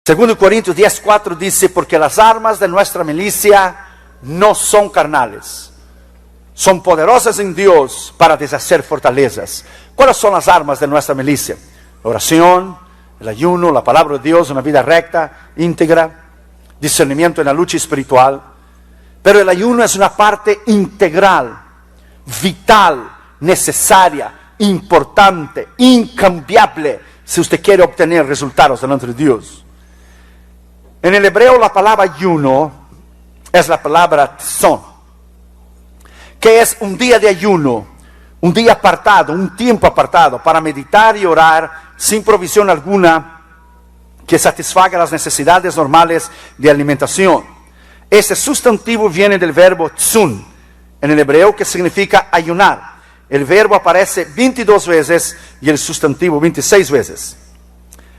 2 Corintios 10:4 dice, porque las armas de nuestra milicia no son carnales, son poderosas en Dios para deshacer fortalezas. ¿Cuáles son las armas de nuestra milicia? La oración, el ayuno, la palabra de Dios, una vida recta, íntegra, discernimiento en la lucha espiritual. Pero el ayuno es una parte integral, vital, necesaria, importante, incambiable, si usted quiere obtener resultados delante de Dios. En el hebreo la palabra ayuno es la palabra tzon, que es un día de ayuno, un día apartado, un tiempo apartado para meditar y orar sin provisión alguna que satisfaga las necesidades normales de alimentación. Este sustantivo viene del verbo tzun, en el hebreo, que significa ayunar. El verbo aparece 22 veces y el sustantivo 26 veces.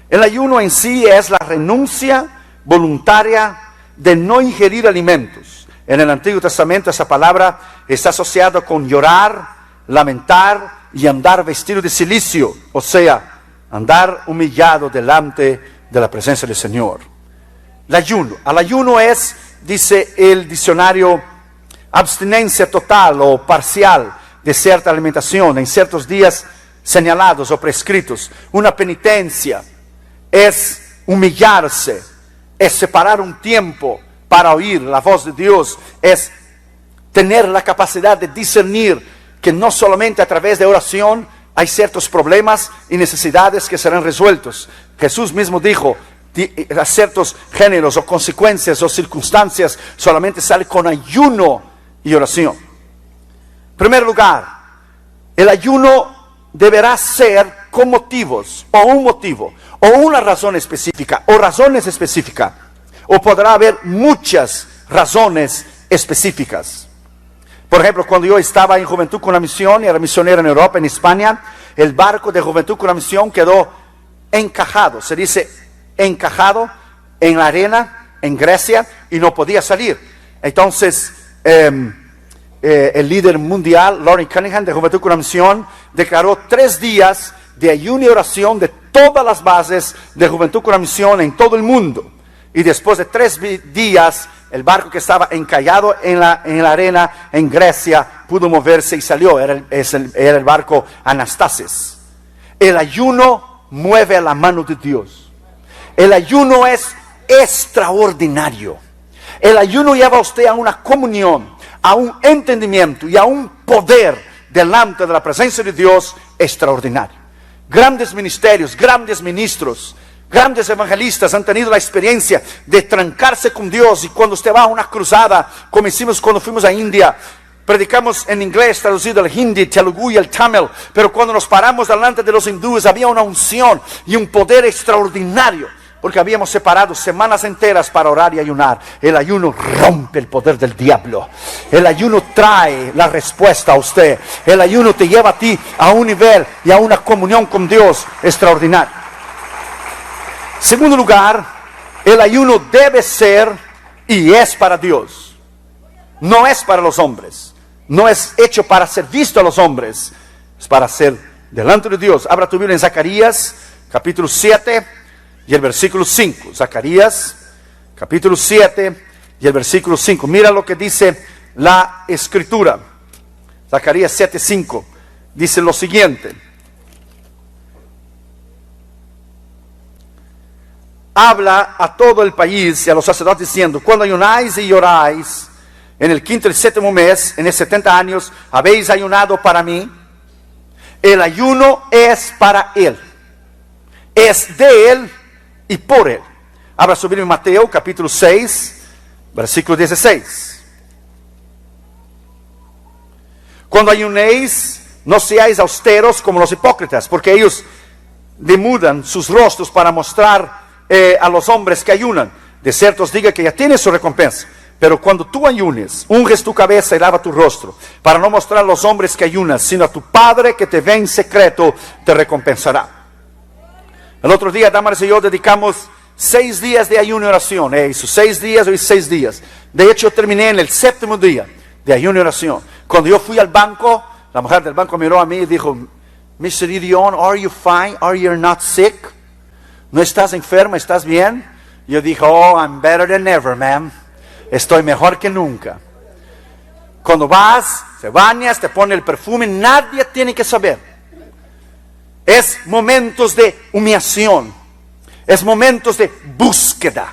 El ayuno en sí es la renuncia voluntaria de no ingerir alimentos. En el Antiguo Testamento esa palabra está asociada con llorar, lamentar y andar vestido de cilicio, o sea, andar humillado delante de la presencia del Señor. El ayuno. Al ayuno es, dice el diccionario, abstinencia total o parcial de cierta alimentación en ciertos días señalados o prescritos. Una penitencia es humillarse, es separar un tiempo para oír la voz de Dios, es tener la capacidad de discernir que no solamente a través de oración hay ciertos problemas y necesidades que serán resueltos. Jesús mismo dijo, a ciertos géneros o consecuencias o circunstancias solamente sale con ayuno y oración. En primer lugar, el ayuno deberá ser con motivos, o un motivo, o una razón específica, o razones específicas, o podrá haber muchas razones específicas. Por ejemplo, cuando yo estaba en Juventud con la Misión, y era misionero en Europa, en España, el barco de Juventud con la Misión quedó encajado, se dice encajado en la arena, en Grecia, y no podía salir. Entonces, el líder mundial, Loren Cunningham, de Juventud con la Misión, declaró 3 días de ayuno y oración de todas las bases de Juventud con la Misión en todo el mundo. Y después de 3 días, el barco que estaba encallado en la arena en Grecia pudo moverse y salió. Era el barco Anastasis. El ayuno mueve la mano de Dios. El ayuno es extraordinario. El ayuno lleva a usted a una comunión, a un entendimiento y a un poder delante de la presencia de Dios extraordinario. Grandes ministerios, grandes ministros, grandes evangelistas han tenido la experiencia de trancarse con Dios, y cuando usted va a una cruzada, como hicimos cuando fuimos a India, predicamos en inglés traducido al hindi, telugu y el tamil, pero cuando nos paramos delante de los hindúes había una unción y un poder extraordinario, porque habíamos separado semanas enteras para orar y ayunar. El ayuno rompe el poder del diablo. El ayuno trae la respuesta a usted. El ayuno te lleva a ti a un nivel y a una comunión con Dios extraordinaria. Segundo lugar, el ayuno debe ser y es para Dios. No es para los hombres. No es hecho para ser visto a los hombres. Es para ser delante de Dios. Abra tu Biblia en Zacarías, capítulo 7. Y el versículo 5, Zacarías, capítulo 7, y el versículo 5. Mira lo que dice la Escritura. Zacarías 7, 5. Dice lo siguiente. Habla a todo el país y a los sacerdotes diciendo, cuando ayunáis y lloráis, en el 5º y 7º mes, en el 70 años, habéis ayunado para mí. El ayuno es para Él. Es de Él y por Él. Abra su Biblia en Mateo capítulo 6, versículo 16. Cuando ayunéis, no seáis austeros como los hipócritas, porque ellos demudan sus rostros para mostrar a los hombres que ayunan. De cierto os digo que ya tienes su recompensa. Pero cuando tú ayunes, unges tu cabeza y lava tu rostro, para no mostrar a los hombres que ayunas, sino a tu Padre que te ve en secreto, te recompensará. El otro día, Damaris y yo dedicamos 6 días de ayuno y oración. Esos 6 días, hoy 6 días. De hecho, terminé en el 7º día de ayuno y oración. Cuando yo fui al banco, la mujer del banco miró a mí y dijo, Mr. Gideon, are you fine? Are you not sick? ¿No estás enferma? ¿Estás bien? Yo dije, oh, I'm better than ever, man. Estoy mejor que nunca. Cuando vas, te bañas, te pones el perfume, nadie tiene que saber. Es momentos de humillación. Es momentos de búsqueda.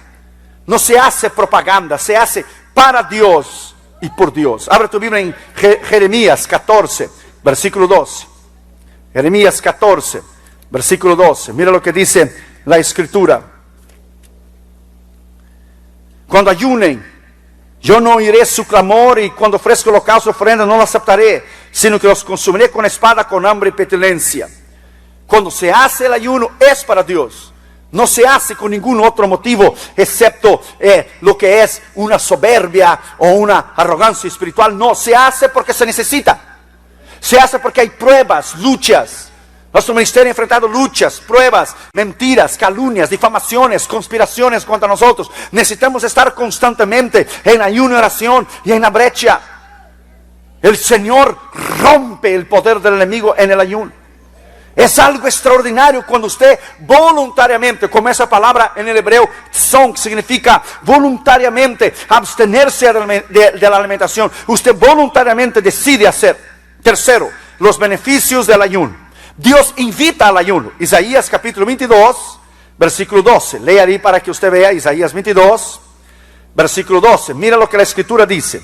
No se hace propaganda, se hace para Dios y por Dios. Abre tu Biblia en Jeremías 14, versículo 12. Jeremías 14, versículo 12. Mira lo que dice la Escritura. Cuando ayunen, yo no oiré su clamor, y cuando ofrezco holocausto, ofrenda, no lo aceptaré, sino que los consumiré con espada, con hambre y pestilencia. Cuando se hace el ayuno es para Dios. No se hace con ningún otro motivo excepto lo que es una soberbia o una arrogancia espiritual. No, se hace porque se necesita. Se hace porque hay pruebas, luchas. Nuestro ministerio ha enfrentado luchas, pruebas, mentiras, calumnias, difamaciones, conspiraciones contra nosotros. Necesitamos estar constantemente en ayuno y oración y en la brecha. El Señor rompe el poder del enemigo en el ayuno. Es algo extraordinario cuando usted voluntariamente, como esa palabra en el hebreo, tzon, significa voluntariamente abstenerse de la alimentación. Usted voluntariamente decide hacer. Tercero, los beneficios del ayuno. Dios invita al ayuno. Isaías capítulo 22, versículo 12. Lea ahí para que usted vea Isaías 22, versículo 12. Mira lo que la Escritura dice.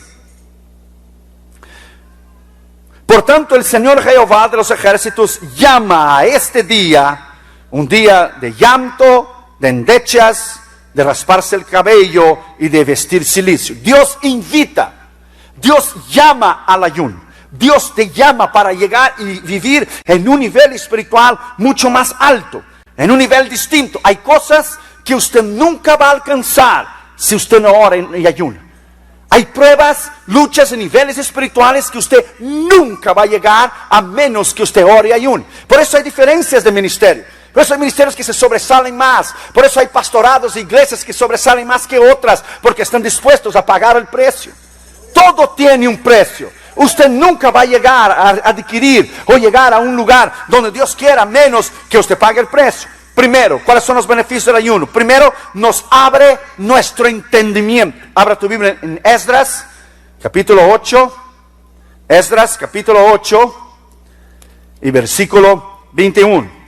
Por tanto, el Señor Jehová de los ejércitos llama a este día un día de llanto, de endechas, de rasparse el cabello y de vestir cilicio. Dios invita, Dios llama al ayuno. Dios te llama para llegar y vivir en un nivel espiritual mucho más alto, en un nivel distinto. Hay cosas que usted nunca va a alcanzar si usted no ora y ayuna. Hay pruebas, luchas en niveles espirituales que usted nunca va a llegar a menos que usted ore y ayune. Por eso hay diferencias de ministerio. Por eso hay ministerios que se sobresalen más. Por eso hay pastorados e iglesias que sobresalen más que otras, porque están dispuestos a pagar el precio. Todo tiene un precio. Usted nunca va a llegar a adquirir o llegar a un lugar donde Dios quiera menos que usted pague el precio. Primero, ¿cuáles son los beneficios del ayuno? Primero, nos abre nuestro entendimiento. Abra tu Biblia en Esdras, capítulo 8. Esdras, capítulo 8 y versículo 21.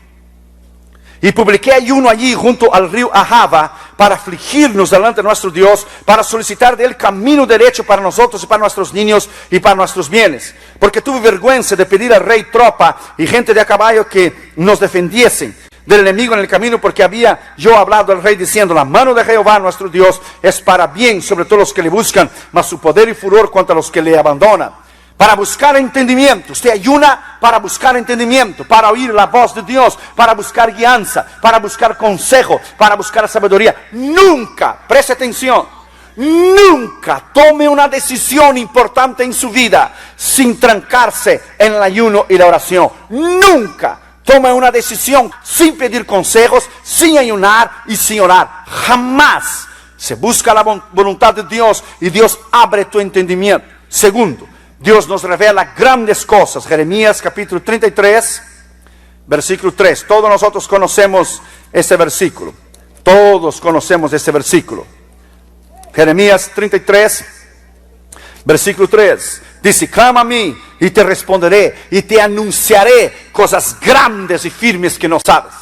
Y publiqué ayuno allí junto al río Ahava para afligirnos delante de nuestro Dios, para solicitar de él camino derecho para nosotros y para nuestros niños y para nuestros bienes. Porque tuve vergüenza de pedir al rey tropa y gente de a caballo que nos defendiesen del enemigo en el camino, porque había yo hablado al rey diciendo: la mano de Jehová nuestro Dios es para bien sobre todos los que le buscan, mas su poder y furor contra los que le abandonan. Para buscar entendimiento. Usted ayuna para buscar entendimiento, para oír la voz de Dios, para buscar guianza, para buscar consejo, para buscar sabiduría. Nunca, preste atención, nunca tome una decisión importante en su vida sin trancarse en el ayuno y la oración. Nunca tome una decisión sin pedir consejos, sin ayunar y sin orar. Jamás. Se busca la voluntad de Dios y Dios abre tu entendimiento. Segundo, Dios nos revela grandes cosas. Jeremías capítulo 33, versículo 3. Todos nosotros conocemos este versículo. Todos conocemos este versículo. Jeremías 33, versículo 3. Dice: clama a mí y te responderé y te anunciaré cosas grandes y firmes que no sabes.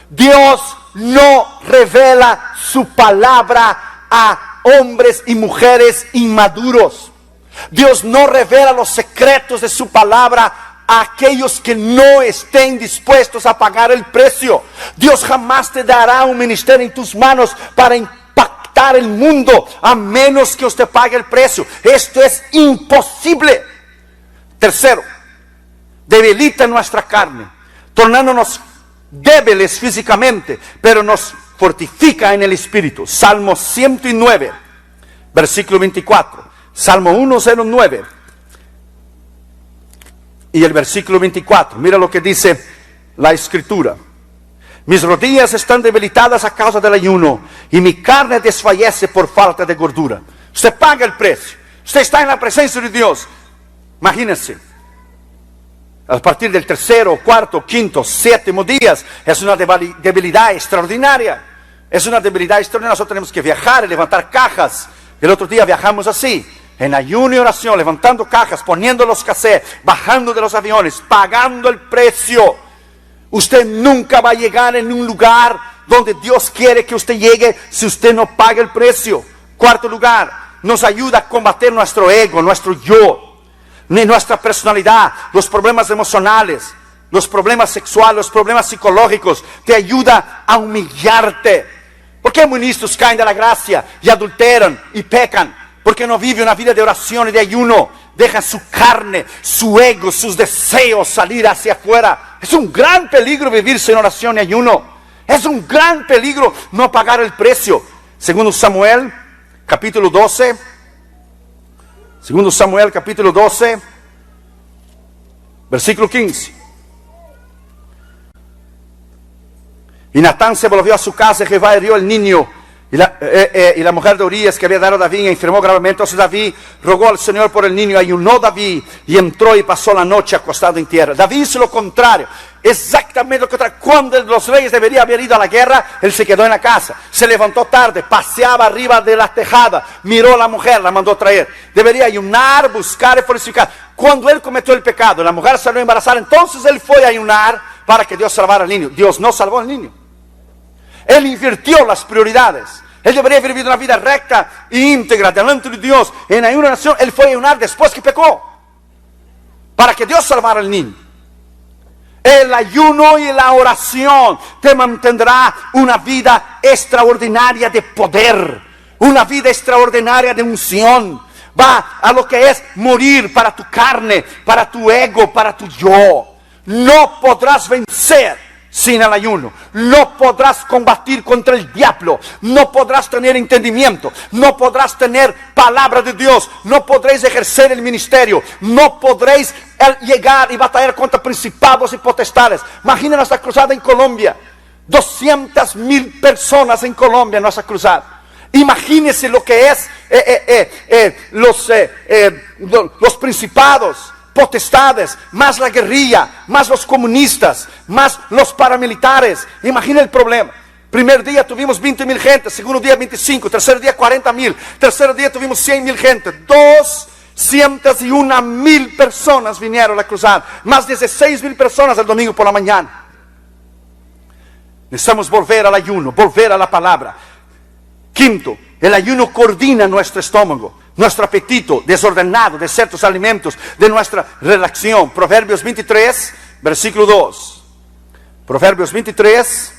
Dios no revela su palabra a hombres y mujeres inmaduros. Dios no revela los secretos de su palabra a aquellos que no estén dispuestos a pagar el precio. Dios jamás te dará un ministerio en tus manos para impactar el mundo a menos que usted pague el precio. Esto es imposible. Tercero, debilita nuestra carne, tornándonos débiles físicamente, pero nos fortifica en el espíritu. Salmo 109, versículo 24. Salmo 109 y el versículo 24. Mira lo que dice la Escritura. Mis rodillas están debilitadas a causa del ayuno y mi carne desfallece por falta de gordura. Usted paga el precio. Usted está en la presencia de Dios. Imagínense. A partir del tercero, cuarto, quinto, séptimo días es una debilidad extraordinaria. Es una debilidad extraordinaria. Nosotros tenemos que viajar y levantar cajas. El otro día viajamos así, en ayuno y oración, levantando cajas, poniendo los cassettes, bajando de los aviones, pagando el precio. Usted nunca va a llegar en un lugar donde Dios quiere que usted llegue si usted no paga el precio. Cuarto lugar, nos ayuda a combatir nuestro ego, nuestro yo, nuestra personalidad, los problemas emocionales, los problemas sexuales, los problemas psicológicos. Te ayuda a humillarte. ¿Por qué ministros caen de la gracia y adulteran y pecan? Porque no viven una vida de oración y de ayuno. Dejan su carne, su ego, sus deseos salir hacia afuera. Es un gran peligro vivir sin oración y ayuno. Es un gran peligro no pagar el precio. Segundo Samuel, capítulo 12. Segundo Samuel, capítulo 12, versículo 15. Y Natán se volvió a su casa y Jehová hirió el niño. Y la mujer de Urías que había dado a David enfermó gravemente. Entonces David rogó al Señor por el niño. Ayunó David y entró y pasó la noche acostado en tierra. David hizo lo contrario. Exactamente lo contrario. Cuando los reyes deberían haber ido a la guerra, él se quedó en la casa. Se levantó tarde, paseaba arriba de la tejada. Miró a la mujer, la mandó a traer. Debería ayunar, buscar y fortificar. Cuando él cometió el pecado, la mujer salió embarazada. Entonces él fue a ayunar para que Dios salvara al niño. Dios no salvó al niño. Él invirtió las prioridades. Él debería haber vivido una vida recta e íntegra delante de Dios. En ayuno nación, él fue a ayunar después que pecó, para que Dios salvara al niño. El ayuno y la oración te mantendrá una vida extraordinaria de poder, una vida extraordinaria de unción. Va a lo que es morir para tu carne, para tu ego, para tu yo. No podrás vencer sin el ayuno. No podrás combatir contra el diablo. No podrás tener entendimiento. No podrás tener palabra de Dios. No podréis ejercer el ministerio. No podréis llegar y batallar contra principados y potestades. Imagina nuestra cruzada en Colombia. 200,000 personas en Colombia en nuestra cruzada. Imagínense lo que es los principados, potestades, más la guerrilla, más los comunistas, más los paramilitares. Imagina el problema. Primer día tuvimos 20,000 gente, segundo día 25, tercer día 40,000, tercer día tuvimos 100,000 gente. 201,000 personas vinieron a la cruzada, más 16,000 personas el domingo por la mañana. Necesitamos volver al ayuno, volver a la palabra. Quinto, el ayuno coordina nuestro estómago, nuestro apetito desordenado de ciertos alimentos, de nuestra relación. Proverbios 23, versículo 2. Proverbios 23,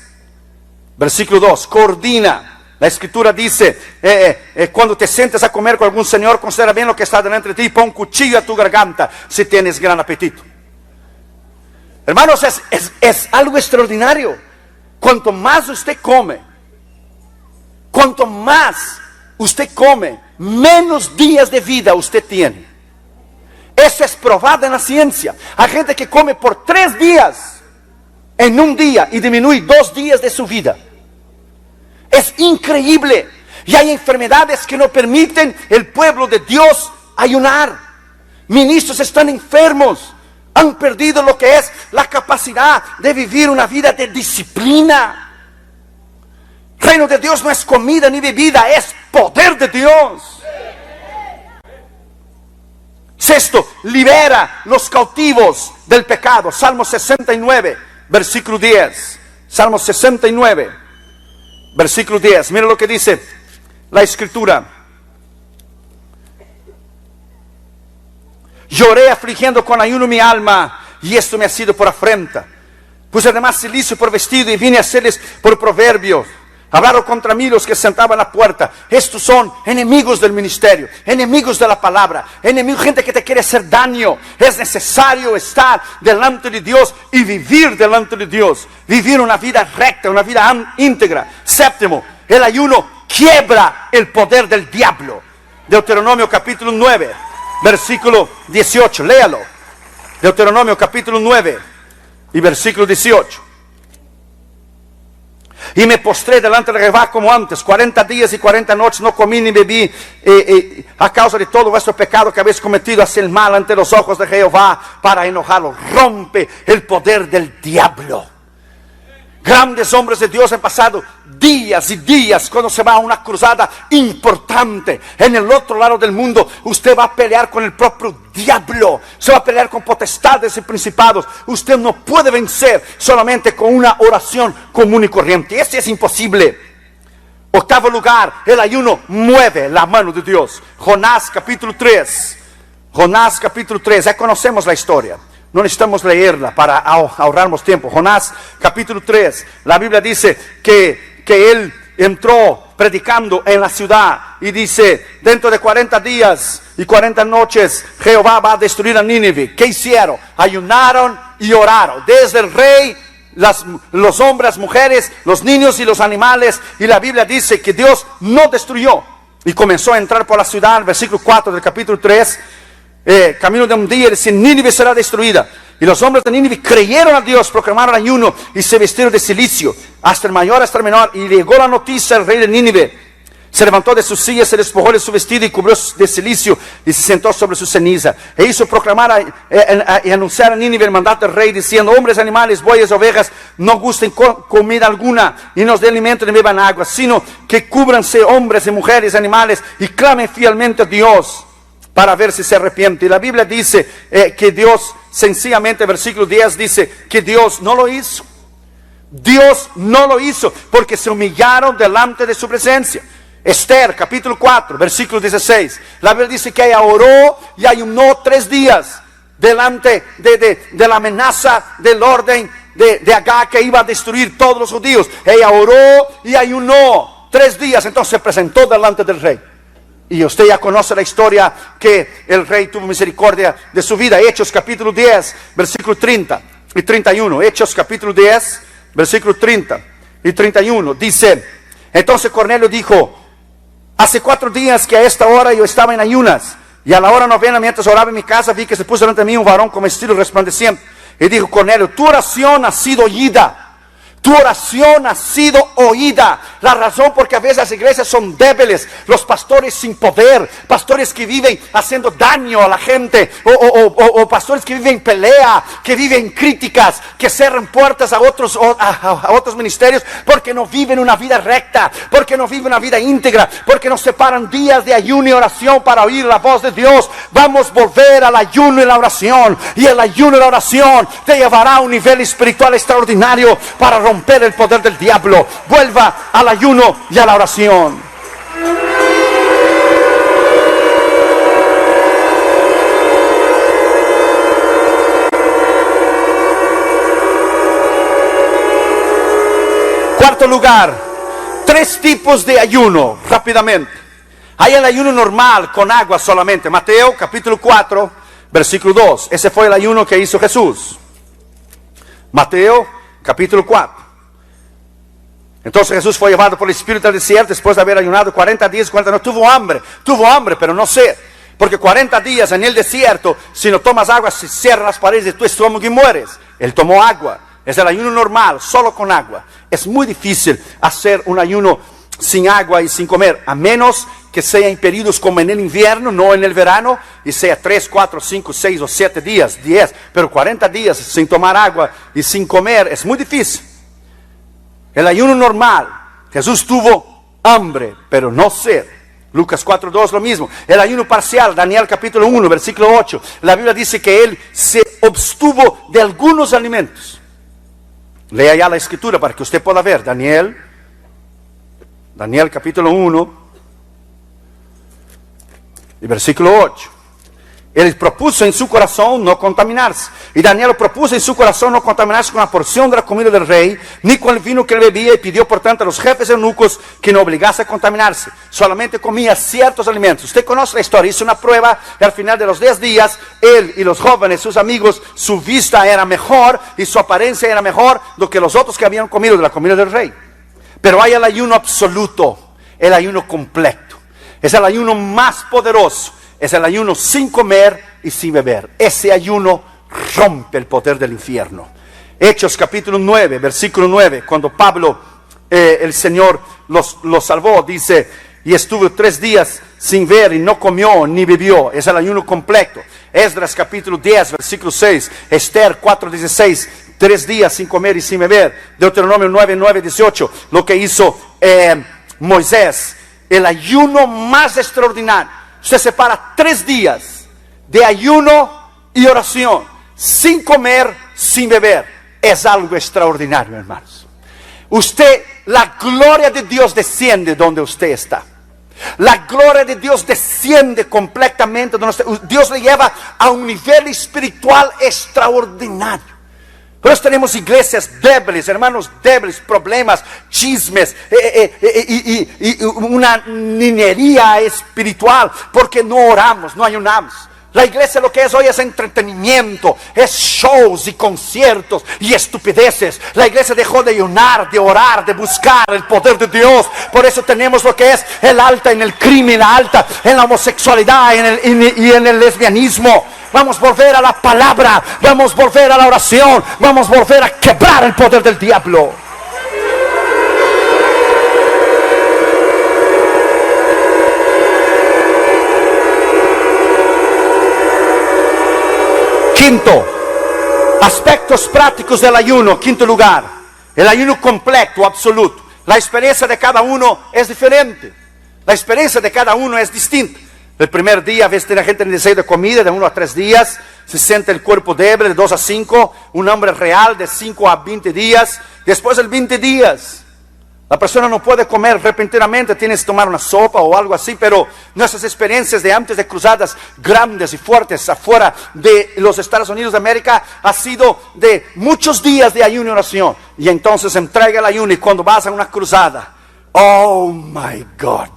versículo 2. Coordina. La escritura dice, cuando te sientes a comer con algún señor, considera bien lo que está delante de ti y pon un cuchillo a tu garganta si tienes gran apetito. Hermanos, es algo extraordinario. Cuanto más usted come, cuanto más usted come, menos días de vida usted tiene. Eso es probado en la ciencia. Hay gente que come por 3 días en un día y disminuye 2 días de su vida. Es increíble. Y hay enfermedades que no permiten el pueblo de Dios ayunar. Ministros están enfermos. Han perdido lo que es la capacidad de vivir una vida de disciplina. Reino de Dios no es comida ni bebida, es poder de Dios. Sexto, libera los cautivos del pecado. Salmo 69, versículo 10. Salmo 69, versículo 10. Mira lo que dice la escritura. Lloré afligiendo con ayuno mi alma, y esto me ha sido por afrenta. Puse además silicio por vestido y vine a hacerles por proverbio. Hablaron contra mí los que sentaban a la puerta. Estos son enemigos del ministerio, enemigos de la palabra, enemigos, gente que te quiere hacer daño. Es necesario estar delante de Dios y vivir delante de Dios. Vivir una vida recta, una vida íntegra. Séptimo, el ayuno quiebra el poder del diablo. Deuteronomio capítulo 9, versículo 18. Léalo. Deuteronomio capítulo 9 y versículo 18. Y me postré delante de Jehová como antes, 40 días y 40 noches no comí ni bebí, a causa de todo vuestro pecado que habéis cometido, hacia el mal ante los ojos de Jehová, para enojarlo. Rompe el poder del diablo. Grandes hombres de Dios han pasado días y días cuando se va a una cruzada importante. En el otro lado del mundo usted va a pelear con el propio diablo, se va a pelear con potestades y principados. Usted no puede vencer solamente con una oración común y corriente. Esto es imposible. Octavo lugar, el ayuno mueve la mano de Dios. Jonás capítulo 3. Jonás capítulo 3, ya conocemos la historia. No necesitamos leerla para ahorrarnos tiempo. Jonás capítulo 3, la Biblia dice que él entró predicando en la ciudad y dice, dentro de 40 días y 40 noches Jehová va a destruir a Nínive. ¿Qué hicieron? Ayunaron y oraron. Desde el rey, los hombres, mujeres, los niños y los animales. Y la Biblia dice que Dios no destruyó. Y comenzó a entrar por la ciudad, versículo 4 del capítulo 3. Camino de un día, dice, Nínive será destruida. Y los hombres de Nínive creyeron a Dios, proclamaron ayuno y se vistieron de cilicio, hasta el mayor hasta el menor. Y llegó la noticia al rey de Nínive. Se levantó de su silla, se despojó de su vestido y cubrió de cilicio y se sentó sobre su ceniza. E hizo proclamar y anunciar a Nínive el mandato del rey, diciendo, hombres, animales, bueyes, ovejas, no gusten comida alguna y no os dé alimento ni beban agua, sino que cúbranse hombres y mujeres, animales, y clamen fielmente a Dios para ver si se arrepiente. Y la Biblia dice que Dios, sencillamente, versículo 10 dice que Dios no lo hizo. Dios no lo hizo porque se humillaron delante de su presencia. Esther capítulo 4 versículo 16, la Biblia dice que ella oró y ayunó 3 días delante de la amenaza del orden de Agag, que iba a destruir todos los judíos. Ella oró y ayunó 3 días, entonces se presentó delante del rey. Y usted ya conoce la historia, que el rey tuvo misericordia de su vida. Hechos capítulo 10 versículo 30 y 31. Hechos capítulo 10 versículo 30 y 31 dice, entonces Cornelio dijo, hace 4 días que a esta hora yo estaba en ayunas, y a la hora novena, mientras oraba en mi casa, vi que se puso delante de mí un varón con vestido resplandeciente. Y dijo, Cornelio, tu oración ha sido oída. Tu oración ha sido oída. La razón porque a veces las iglesias son débiles, los pastores sin poder, pastores que viven haciendo daño a la gente, o pastores que viven en pelea, que viven críticas, que cierran puertas a otros ministerios, porque no viven una vida recta, porque no viven una vida íntegra, porque nos separan días de ayuno y oración para oír la voz de Dios. Vamos a volver al ayuno y la oración, y el ayuno y la oración te llevará a un nivel espiritual extraordinario para romper el poder del diablo. Vuelva al ayuno y a la oración. Cuarto lugar, 3 tipos de ayuno, rápidamente. Hay el ayuno normal con agua solamente. Mateo capítulo 4 versículo 2. Ese fue el ayuno que hizo Jesús. Mateo capítulo 4. Entonces Jesús fue llevado por el Espíritu al desierto después de haber ayunado 40 días, 40 no. Tuvo hambre, pero no sed. Porque 40 días en el desierto, si no tomas agua, se cierran las paredes de tu estómago y mueres. Él tomó agua. Es el ayuno normal, solo con agua. Es muy difícil hacer un ayuno sin agua y sin comer, a menos que sea en periodos como en el invierno, no en el verano, y sea 3, 4, 5, 6 o 7 días, 10, pero 40 días sin tomar agua y sin comer es muy difícil. El ayuno normal, Jesús tuvo hambre, pero no sed. Lucas 4:2 lo mismo. El ayuno parcial, Daniel capítulo 1, versículo 8, la Biblia dice que él se abstuvo de algunos alimentos. Lea ya la escritura para que usted pueda ver. Daniel capítulo 1 y versículo 8. Él propuso en su corazón no contaminarse. Y Daniel propuso en su corazón no contaminarse con la porción de la comida del rey, ni con el vino que él bebía, y pidió por tanto a los jefes eunucos que no obligase a contaminarse. Solamente comía ciertos alimentos. Usted conoce la historia, hizo una prueba y al final de los 10 días, él y los jóvenes, sus amigos, su vista era mejor y su apariencia era mejor do que los otros que habían comido de la comida del rey. Pero hay el ayuno absoluto, el ayuno completo. Es el ayuno más poderoso. Es el ayuno sin comer y sin beber. Ese ayuno rompe el poder del infierno. Hechos capítulo 9, versículo 9. Cuando Pablo, el Señor los salvó, dice, y estuvo 3 días sin ver y no comió ni bebió. Es el ayuno completo. Esdras capítulo 10, versículo 6. Esther 4:16. 3 días sin comer y sin beber. Deuteronomio 9, 18, lo que hizo Moisés. El ayuno más extraordinario. Usted separa 3 días de ayuno y oración, sin comer, sin beber. Es algo extraordinario, hermanos. La gloria de Dios desciende donde usted está. La gloria de Dios desciende completamente donde usted. Dios le lleva a un nivel espiritual extraordinario. Por eso tenemos iglesias débiles, hermanos débiles, problemas, chismes y una niñería espiritual, porque no oramos, no ayunamos. La iglesia lo que es hoy es entretenimiento, es shows y conciertos y estupideces. La iglesia dejó de ayunar, de orar, de buscar el poder de Dios. Por eso tenemos lo que es el alta en el crimen, la alta en la homosexualidad y en el lesbianismo. Vamos a volver a la palabra, vamos a volver a la oración, vamos a volver a quebrar el poder del diablo. Quinto, aspectos prácticos del ayuno. Quinto lugar, el ayuno completo, absoluto. La experiencia de cada uno es diferente. La experiencia de cada uno es distinta. El primer día, a veces tiene gente en deseo de comida, de 1 a 3 días. Se siente el cuerpo débil, de 2 a 5. Un hombre real, de 5 a 20 días. Después de 20 días, la persona no puede comer repentinamente, tienes que tomar una sopa o algo así, pero nuestras experiencias de antes de cruzadas grandes y fuertes afuera de los Estados Unidos de América ha sido de muchos días de ayuno y oración. Y entonces entrega el ayuno y cuando vas a una cruzada, oh my God,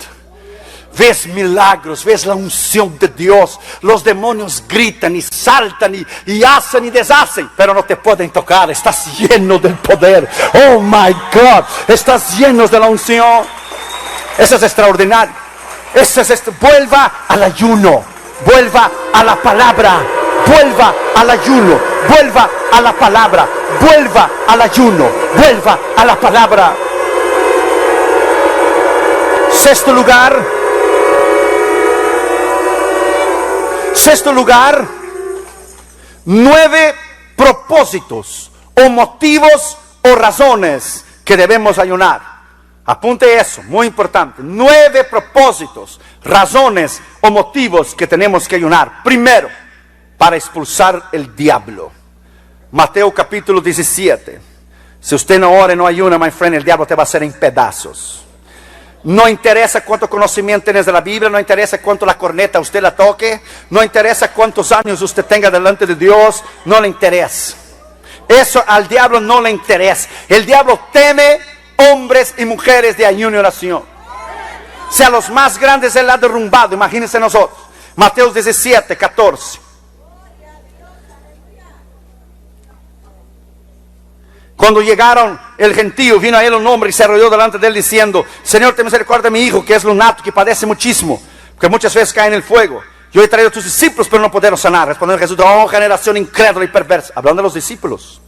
ves milagros, ves la unción de Dios. Los demonios gritan y saltan y hacen y deshacen, pero no te pueden tocar. Estás lleno del poder. Oh my God, estás lleno de la unción. Eso es extraordinario. Vuelva al ayuno, vuelva a la palabra, vuelva al ayuno, vuelva a la palabra, vuelva al ayuno, vuelva a la palabra. Sexto lugar, 9 propósitos o motivos o razones que debemos ayunar. Apunte eso, muy importante. 9 propósitos, razones o motivos que tenemos que ayunar. Primero, para expulsar el diablo. Mateo capítulo 17. Si usted no ora y no ayuna, my friend, el diablo te va a hacer en pedazos. No interesa cuánto conocimiento tienes de la Biblia, no interesa cuánto la corneta usted la toque, no interesa cuántos años usted tenga delante de Dios, no le interesa. Eso al diablo no le interesa. El diablo teme hombres y mujeres de ayuno y oración. Si a los más grandes él ha derrumbado, imagínense nosotros. Mateo 17, 14. Cuando llegaron el gentío, vino a él un hombre y se arrodilló delante de él diciendo: Señor, ten misericordia de mi hijo, que es lunático, que padece muchísimo, que muchas veces cae en el fuego. Yo he traído a tus discípulos, pero no pudieron sanar. Respondió Jesús: oh, generación incrédula y perversa. Hablando de los discípulos.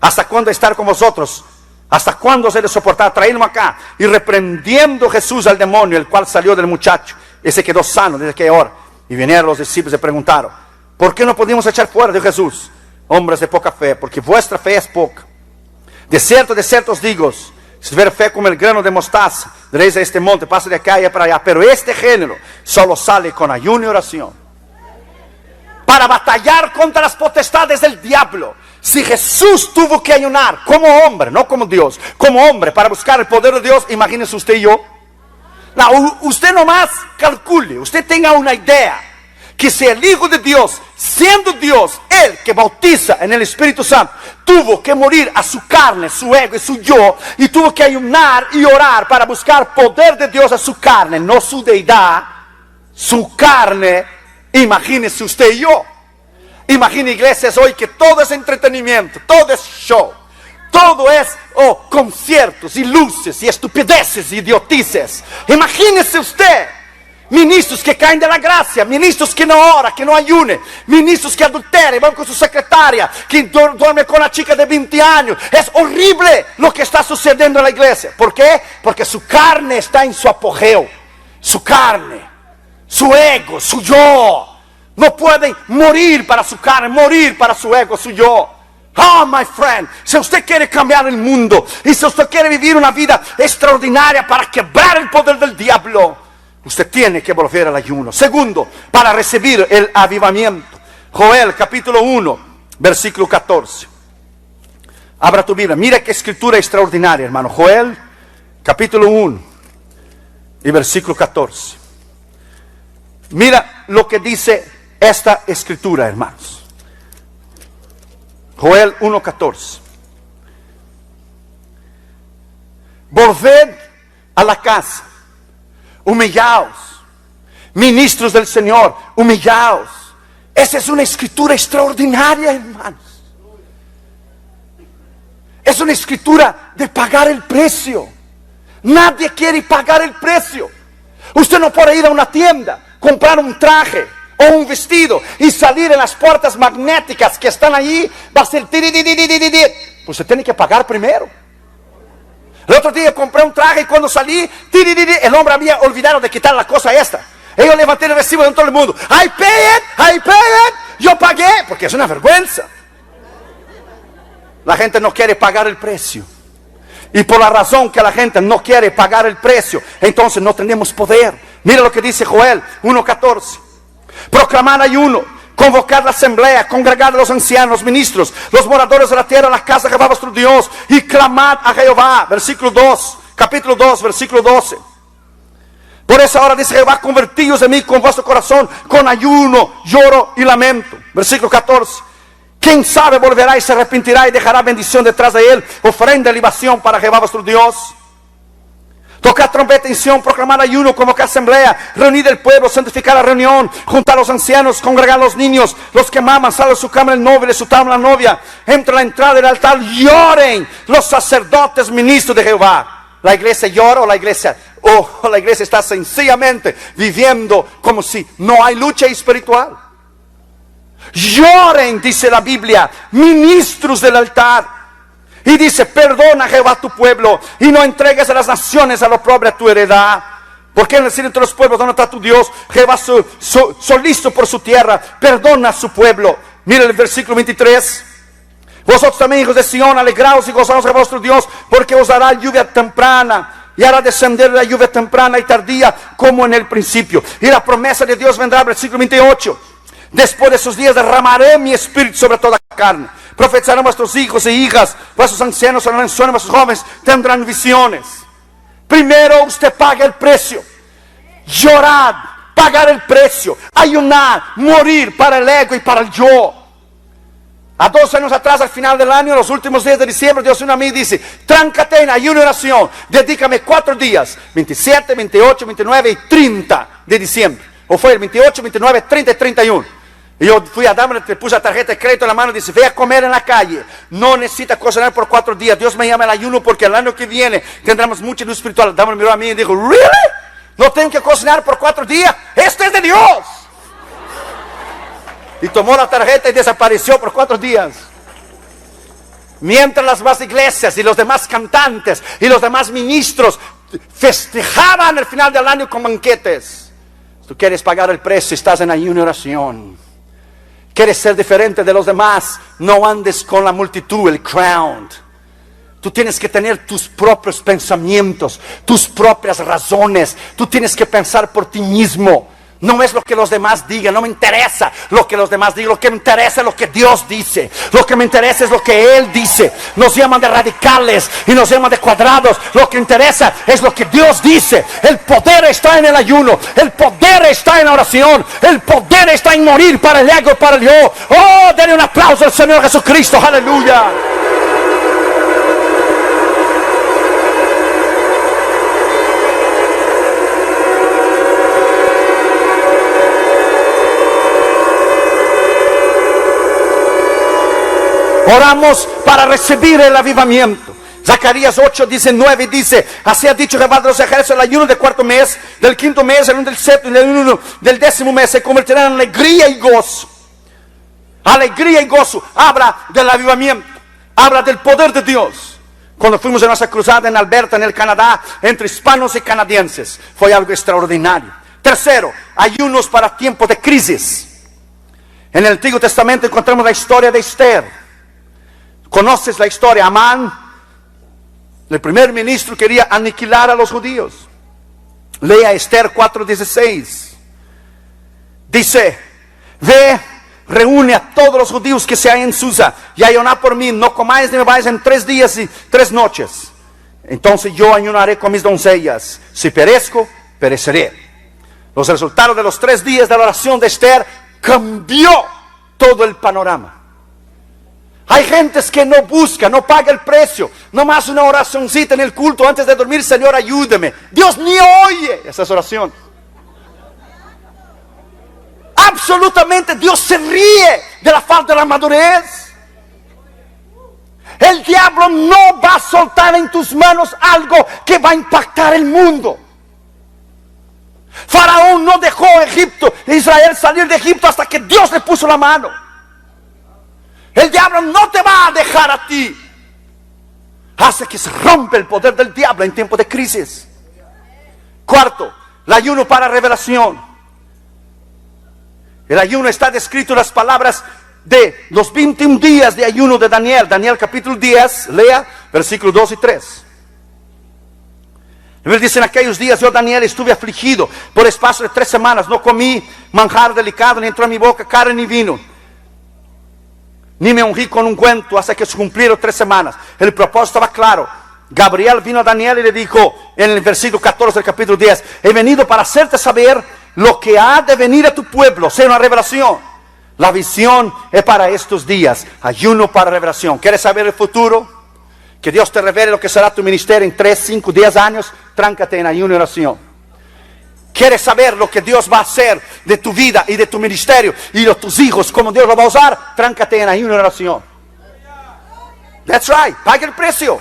¿Hasta cuándo estar con vosotros? ¿Hasta cuándo se les soportar? Traídlo acá. Y reprendiendo Jesús al demonio, el cual salió del muchacho, ese quedó sano desde aquella hora. Y vinieron los discípulos y preguntaron: ¿por qué no pudimos echar fuera de Jesús? Hombres de poca fe, porque vuestra fe es poca. De cierto os digo, si tuviera fe como el grano de mostaza, diréis a este monte: pasa de acá y para allá. Pero este género solo sale con ayuno y oración. Para batallar contra las potestades del diablo. Si Jesús tuvo que ayunar como hombre, no como Dios, como hombre, para buscar el poder de Dios, imagínese usted y yo. No, usted nomás calcule, usted tenga una idea, que si el Hijo de Dios, siendo Dios, Él que bautiza en el Espíritu Santo, tuvo que morir a su carne, su ego y su yo, y tuvo que ayunar y orar para buscar poder de Dios a su carne, no su deidad, su carne. Imagínese usted y yo. Imagine iglesias hoy que todo es entretenimiento, todo es show, todo es conciertos y luces y estupideces y idiotices. Imagínese usted. Ministros que caen de la gracia, ministros que no oran, que no ayunen, ministros que adulteran, van con su secretaria, que duermen con la chica de 20 años. Es horrible lo que está sucediendo en la iglesia. ¿Por qué? Porque su carne está en su apogeo. Su carne, su ego, su yo. No pueden morir para su carne, morir para su ego, su yo. Oh, my friend, si usted quiere cambiar el mundo y si usted quiere vivir una vida extraordinaria para quebrar el poder del diablo, usted tiene que volver al ayuno. Segundo, para recibir el avivamiento. Joel capítulo 1, versículo 14. Abra tu Biblia, mira qué escritura extraordinaria, hermano. Joel capítulo 1 y versículo 14. Mira lo que dice esta escritura, hermanos. Joel 1:14. Volved a la casa, humillaos, ministros del Señor, humillaos. Esa es una escritura extraordinaria, hermanos. Es una escritura de pagar el precio. Nadie quiere pagar el precio. Usted no puede ir a una tienda, comprar un traje o un vestido y salir en las puertas magnéticas que están allí. Va a ser pues usted tiene que pagar primero. El otro día compré un traje y cuando salí, el hombre había olvidado de quitar la cosa esta. Y yo levanté el recibo de todo el mundo. I pay it. Yo pagué, porque es una vergüenza. La gente no quiere pagar el precio. Y por la razón que la gente no quiere pagar el precio, entonces no tenemos poder. Mira lo que dice Joel 1:14. Proclamar ayuno, convocar la asamblea, congregar a los ancianos, los ministros, los moradores de la tierra, la casa de Jehová vuestro Dios, y clamad a Jehová. Versículo 2, capítulo 2, versículo 12. Por eso ahora dice Jehová, convertíos en mí con vuestro corazón, con ayuno, lloro y lamento. Versículo 14. ¿Quién sabe volverá y se arrepentirá y dejará bendición detrás de él? Ofrenda, libación para Jehová vuestro Dios. Tocar trompeta en Sión, proclamar ayuno, convocar asamblea, reunir el pueblo, santificar la reunión, juntar a los ancianos, congregar a los niños, los que maman, sale de su cámara el novio, de su tabla la novia, entre la entrada del altar, lloren los sacerdotes ministros de Jehová. La iglesia llora o la iglesia está sencillamente viviendo como si no hay lucha espiritual. Lloren, dice la Biblia, ministros del altar. Y dice, perdona Jehová tu pueblo, y no entregues a las naciones a lo pobre a tu heredad. Porque en el cielo entre los pueblos, donde está tu Dios, Jehová solícito por su tierra, perdona a su pueblo. Mira el versículo 23. Vosotros también, hijos de Sión, alegraos y gozaos a vuestro Dios, porque os dará lluvia temprana, y hará descender la lluvia temprana y tardía, como en el principio. Y la promesa de Dios vendrá, versículo 28. Después de esos días derramaré mi espíritu sobre toda carne. Profetizarán vuestros hijos e hijas, vuestros ancianos harán sueños, vuestros jóvenes tendrán visiones. Primero usted paga el precio. Llorad, pagar el precio. Ayunar, morir para el ego y para el yo. A 2 años atrás, al final del año, los últimos días de diciembre, Dios vino a mí y dice, tráncate en ayuno y oración. Dedícame 4 días, 27, 28, 29 y 30 de diciembre. O fue el 28, 29, 30 y 31. Y yo fui a darme, le puse la tarjeta de crédito en la mano y dice, ve a comer en la calle. No necesita cocinar por 4 días. Dios me llama al ayuno porque el año que viene tendremos mucha luz espiritual. Dame miró a mí y dijo, ¿really? ¿No tengo que cocinar por 4 días? ¡Esto es de Dios! Y tomó la tarjeta y desapareció por 4 días. Mientras las demás iglesias y los demás cantantes y los demás ministros festejaban el final del año con banquetes. Si tú quieres pagar el precio, estás en ayuno y oración. ¿Quieres ser diferente de los demás? No andes con la multitud, el crowd. Tú tienes que tener tus propios pensamientos, tus propias razones. Tú tienes que pensar por ti mismo. No es lo que los demás digan, no me interesa lo que los demás digan. Lo que me interesa es lo que Dios dice. Lo que me interesa es lo que Él dice. Nos llaman de radicales y nos llaman de cuadrados. Lo que interesa es lo que Dios dice. El poder está en el ayuno. El poder está en la oración. El poder está en morir para el ego y para el yo. Oh, denle un aplauso al Señor Jesucristo. Aleluya. Oramos para recibir el avivamiento. Zacarías 8:19 dice, así ha dicho Jehová de los ejércitos, el ayuno del 4º mes, del 5º mes, el 1 del 7º, el 1 del 10º mes, se convertirá en alegría y gozo. Alegría y gozo. Habla del avivamiento. Habla del poder de Dios. Cuando fuimos en nuestra cruzada en Alberta, en el Canadá, entre hispanos y canadienses, fue algo extraordinario. Tercero, ayunos para tiempos de crisis. En el Antiguo Testamento encontramos la historia de Esther. Conoces la historia. Amán, el primer ministro, quería aniquilar a los judíos. Lea Esther 4:16. Dice: ve, reúne a todos los judíos que se hay en Susa y ayuná por mí, no comáis ni bebáis en 3 días y 3 noches. Entonces yo ayunaré con mis doncellas. Si perezco, pereceré. Los resultados de los 3 días de la oración de Esther cambió todo el panorama. Hay gentes que no buscan, no paga el precio. Nomás una oracioncita en el culto antes de dormir: Señor, ayúdame. Dios ni oye esas oraciones. Absolutamente, Dios se ríe de la falta de la madurez. El diablo no va a soltar en tus manos algo que va a impactar el mundo. Faraón no dejó Israel salir de Egipto hasta que Dios le puso la mano. El diablo no te va a dejar a ti. Hace que se rompe el poder del diablo en tiempo de crisis. Cuarto, el ayuno para revelación. El ayuno está descrito en las palabras de los 21 días de ayuno de Daniel. Daniel capítulo 10, lea versículos 2 y 3. Dice: en aquellos días yo, Daniel, estuve afligido por espacio de 3 semanas. No comí manjar delicado, ni entró en mi boca carne ni vino, ni me ungí con ungüento hasta que se cumplieron 3 semanas. El propósito estaba claro. Gabriel vino a Daniel y le dijo en el versículo 14 del capítulo 10: he venido para hacerte saber lo que ha de venir a tu pueblo. Sea una revelación. La visión es para estos días. Ayuno para revelación. ¿Quieres saber el futuro? Que Dios te revele lo que será tu ministerio en 3, 5, 10 años. Tráncate en ayuno y oración. ¿Quieres saber lo que Dios va a hacer de tu vida y de tu ministerio y de tus hijos, cómo Dios lo va a usar? Tráncate en ayuno y oración. That's right. Paga el precio.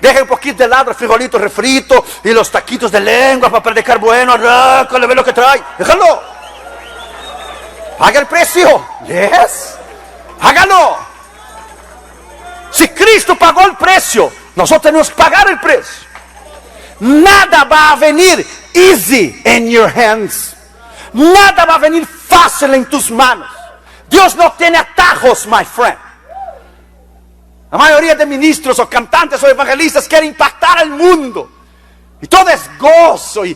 Deja un poquito de lado el frijolito refrito y los taquitos de lengua para predicar bueno. Le ve lo que trae. Déjalo. Paga el precio. Yes. Hágalo. Si Cristo pagó el precio, nosotros tenemos que pagar el precio. Nada va a venir easy in your hands. Nada va a venir fácil en tus manos. Dios no tiene atajos, my friend. La mayoría de ministros o cantantes o evangelistas quieren impactar al mundo. Y todo es gozo y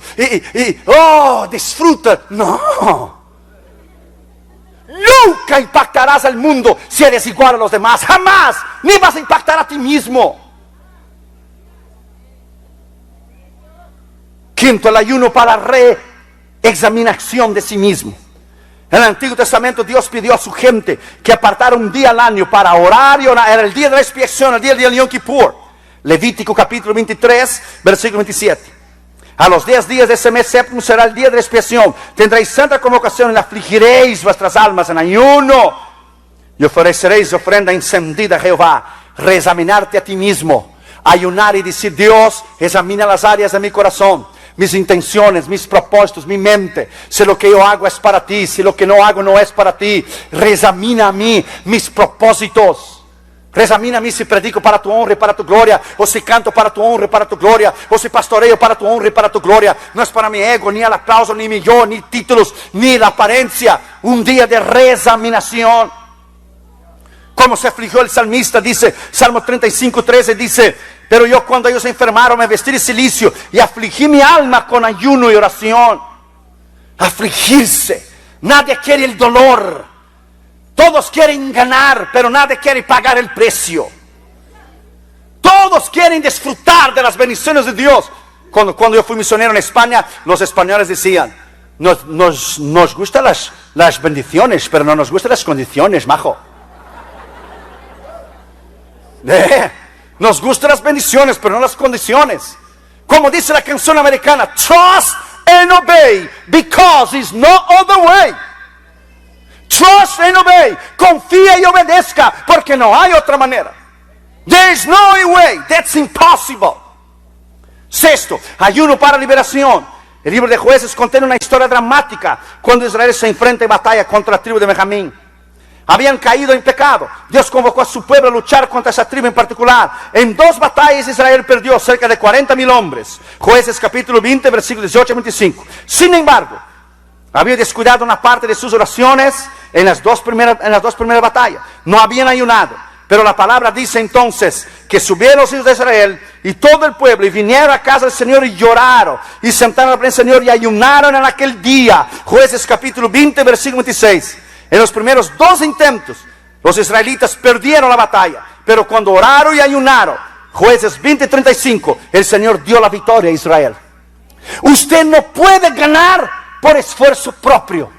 disfruta. No. Nunca impactarás al mundo si eres igual a los demás. Jamás. Ni vas a impactar a ti mismo. Quinto, el ayuno para reexaminación de sí mismo. En el Antiguo Testamento Dios pidió a su gente que apartara un día al año para orar y orar. Era el día de la expiación, el día del Yom Kippur. Levítico capítulo 23, versículo 27. A los 10 días de ese mes séptimo será el día de la expiación. Tendréis santa convocación y afligiréis vuestras almas en ayuno. Y ofreceréis ofrenda encendida a Jehová. Reexaminarte a ti mismo. Ayunar y decir: Dios, examina las áreas de mi corazón, mis intenciones, mis propósitos, mi mente. Si lo que yo hago es para ti, si lo que no hago no es para ti. Reexamina a mí mis propósitos. Reexamina a mí si predico para tu honra y para tu gloria, o si canto para tu honra y para tu gloria, o si pastoreo para tu honra y para tu gloria. No es para mi ego, ni el aplauso, ni mi yo, ni títulos, ni la apariencia. Un día de reexaminación. Como se afligió el salmista, dice Salmo 35:13, dice: pero yo, cuando ellos se enfermaron, me vestí de cilicio y afligí mi alma con ayuno y oración. Afligirse. Nadie quiere el dolor. Todos quieren ganar, pero nadie quiere pagar el precio. Todos quieren disfrutar de las bendiciones de Dios. Cuando yo fui misionero en España, los españoles decían: nos gustan las bendiciones, pero no nos gustan las condiciones, majo. Nos gustan las bendiciones, pero no las condiciones. Como dice la canción americana: trust and obey, because it's no other way. Trust and obey. Confía y obedezca, porque no hay otra manera. There is no way. That's impossible. Sexto, ayuno para liberación. El libro de Jueces contiene una historia dramática cuando Israel se enfrenta en batalla contra la tribu de Benjamín. Habían caído en pecado. Dios convocó a su pueblo a luchar contra esa tribu en particular. En 2 batallas Israel perdió cerca de 40,000 hombres. Jueces capítulo 20, versículos 18 a 25. Sin embargo, había descuidado una parte de sus oraciones en las dos primeras batallas. No habían ayunado. Pero la palabra dice entonces que subieron los hijos de Israel y todo el pueblo y vinieron a casa del Señor y lloraron y sentaron al Señor y ayunaron en aquel día. Jueces capítulo 20 versículo 26. En los primeros 2 intentos los israelitas perdieron la batalla, pero cuando oraron y ayunaron, Jueces 20:35, el Señor dio la victoria a Israel. Usted no puede ganar por esfuerzo propio.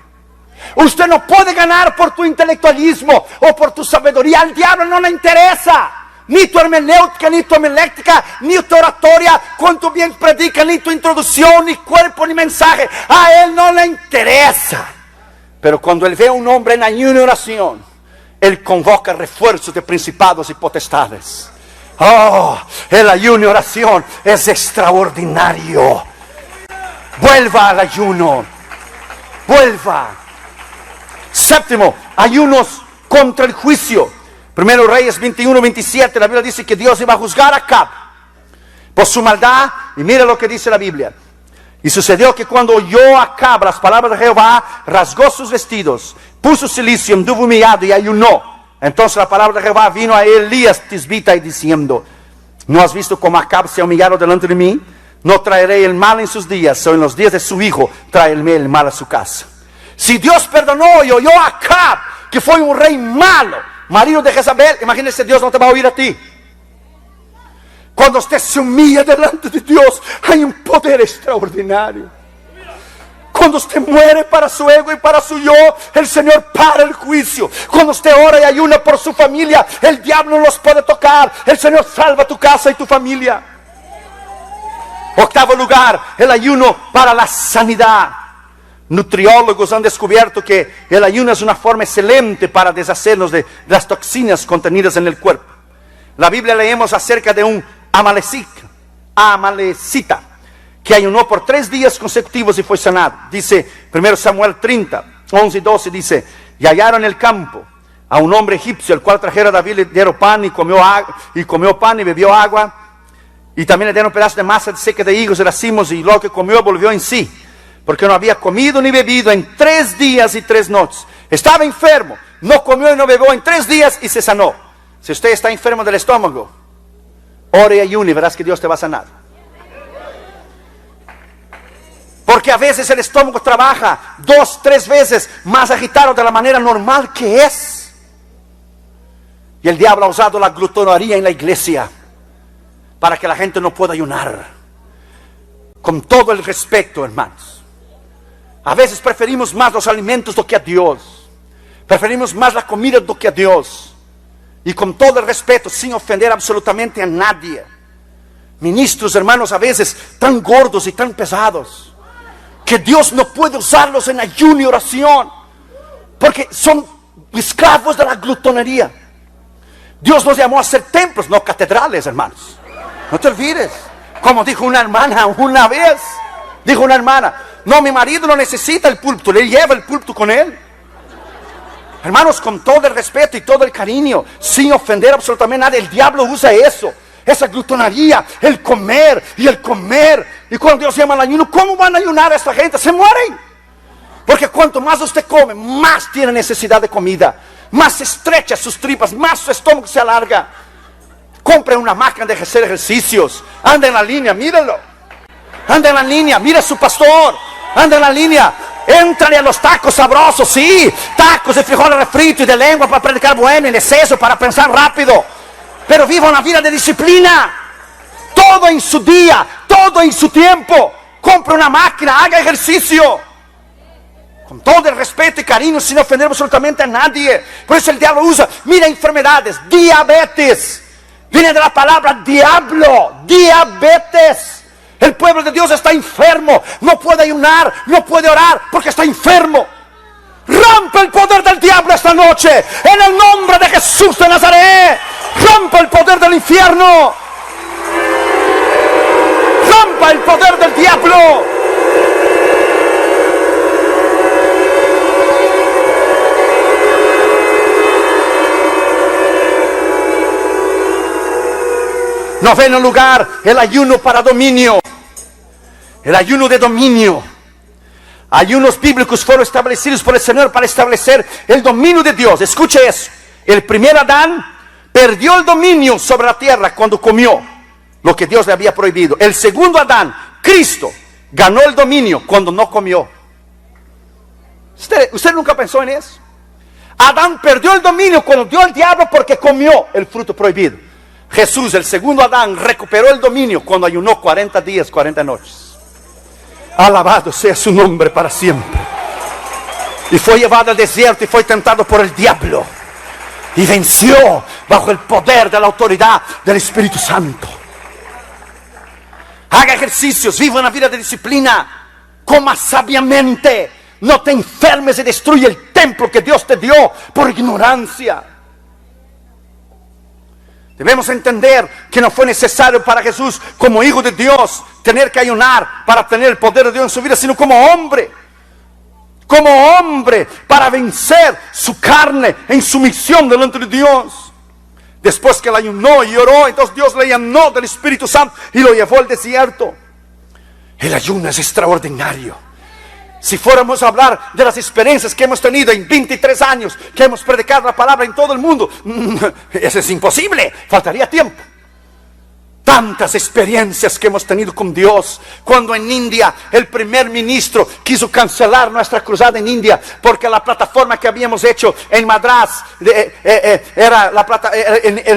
Usted no puede ganar por tu intelectualismo o por tu sabiduría. Al diablo no le interesa ni tu hermenéutica, ni tu homilética, ni tu oratoria, cuánto bien predica, ni tu introducción, ni cuerpo, ni mensaje. A él no le interesa. Pero cuando él ve a un hombre en ayuno y oración, él convoca refuerzos de principados y potestades. Oh, el ayuno y oración es extraordinario. Vuelva al ayuno. Vuelva. Séptimo, ayunos contra el juicio. Primero Reyes 21:27, la Biblia dice que Dios iba a juzgar a Acab por su maldad. Y mira lo que dice la Biblia. Y sucedió que cuando oyó Acab las palabras de Jehová, rasgó sus vestidos, puso cilicio, anduvo humillado y ayunó. Entonces la palabra de Jehová vino a Elías tisbita y diciendo: ¿no has visto cómo Acab se ha humillado delante de mí? No traeré el mal en sus días, o en los días de su hijo traeré el mal a su casa. Si Dios perdonó y oyó a Acab, que fue un rey malo, marido de Jezabel, imagínese, Dios no te va a oír a ti. Cuando usted se humilla delante de Dios, hay un poder extraordinario. Cuando usted muere para su ego y para su yo, el Señor para el juicio. Cuando usted ora y ayuna por su familia, el diablo no los puede tocar. El Señor salva tu casa y tu familia. Octavo lugar, el ayuno para la sanidad. Nutriólogos han descubierto que el ayuno es una forma excelente para deshacernos de las toxinas contenidas en el cuerpo. La Biblia leemos acerca de un amalecita que ayunó por 3 días consecutivos y fue sanado. Dice 1 Samuel 30, 11 y 12, dice: y hallaron en el campo a un hombre egipcio, el cual trajera a David, le dieron pan y comió pan y bebió agua, y también le dieron pedazos de masa seca de higos y racimos, y lo que comió volvió en sí, porque no había comido ni bebido en 3 días y 3 noches. Estaba enfermo, no comió y no bebió en 3 días y se sanó. Si usted está enfermo del estómago, ore y ayune y verás que Dios te va a sanar. Porque a veces el estómago trabaja 2, 3 veces más agitado de la manera normal que es. Y el diablo ha usado la glutonería en la iglesia para que la gente no pueda ayunar. Con todo el respeto, hermanos, a veces preferimos más los alimentos do que a Dios. Preferimos más la comida do que a Dios. Y con todo el respeto, sin ofender absolutamente a nadie. Ministros, hermanos, a veces tan gordos y tan pesados, que Dios no puede usarlos en ayuno y oración, porque son esclavos de la glutonería. Dios nos llamó a ser templos, no catedrales, hermanos. No te olvides. Como dijo una hermana una vez, dijo una hermana: no, mi marido no necesita el púlpito, le lleva el púlpito con él. Hermanos, con todo el respeto y todo el cariño, sin ofender absolutamente a nadie, el diablo usa eso, esa glutonería, el comer y el comer. Y cuando Dios llama al ayuno, ¿cómo van a ayunar a esta gente? Se mueren. Porque cuanto más usted come, más tiene necesidad de comida, más se estrecha sus tripas, más su estómago se alarga. Compre una máquina de hacer ejercicios, anda en la línea, míralo. Anda en la línea, mira a su pastor, anda en la línea. Éntrale a los tacos sabrosos, sí, tacos de frijoles refritos y de lengua para predicar bueno, en exceso para pensar rápido. Pero viva una vida de disciplina. Todo en su día, todo en su tiempo. Compre una máquina, haga ejercicio. Con todo el respeto y cariño, sin ofender absolutamente a nadie. Por eso el diablo usa, mira, enfermedades, diabetes. Viene de la palabra diablo, diabetes. El pueblo de Dios está enfermo, no puede ayunar, no puede orar porque está enfermo. Rompe el poder del diablo esta noche, en el nombre de Jesús de Nazaret. Rompe el poder del infierno. Rompa el poder del diablo. Noveno lugar, el ayuno para dominio. El ayuno de dominio. Ayunos bíblicos fueron establecidos por el Señor para establecer el dominio de Dios. Escuche eso. El primer Adán perdió el dominio sobre la tierra cuando comió lo que Dios le había prohibido. El segundo Adán, Cristo, ganó el dominio cuando no comió. ¿Usted nunca pensó en eso? Adán perdió el dominio cuando dio al diablo porque comió el fruto prohibido. Jesús, el segundo Adán, recuperó el dominio cuando ayunó 40 días, 40 noches. Alabado sea su nombre para siempre. Y fue llevado al desierto y fue tentado por el diablo. Y venció bajo el poder de la autoridad del Espíritu Santo. Haga ejercicios, viva una vida de disciplina, coma sabiamente, no te enfermes y destruye el templo que Dios te dio por ignorancia. Debemos entender que no fue necesario para Jesús, como hijo de Dios, tener que ayunar para tener el poder de Dios en su vida, sino como hombre, para vencer su carne en sumisión delante de Dios. Después que él ayunó y oró, entonces Dios le llenó del Espíritu Santo y lo llevó al desierto. El ayuno es extraordinario. Si fuéramos a hablar de las experiencias que hemos tenido en 23 años, que hemos predicado la palabra en todo el mundo, eso es imposible, faltaría tiempo. Tantas experiencias que hemos tenido con Dios. Cuando en India el primer ministro quiso cancelar nuestra cruzada en India, porque la plataforma que habíamos hecho en Madras era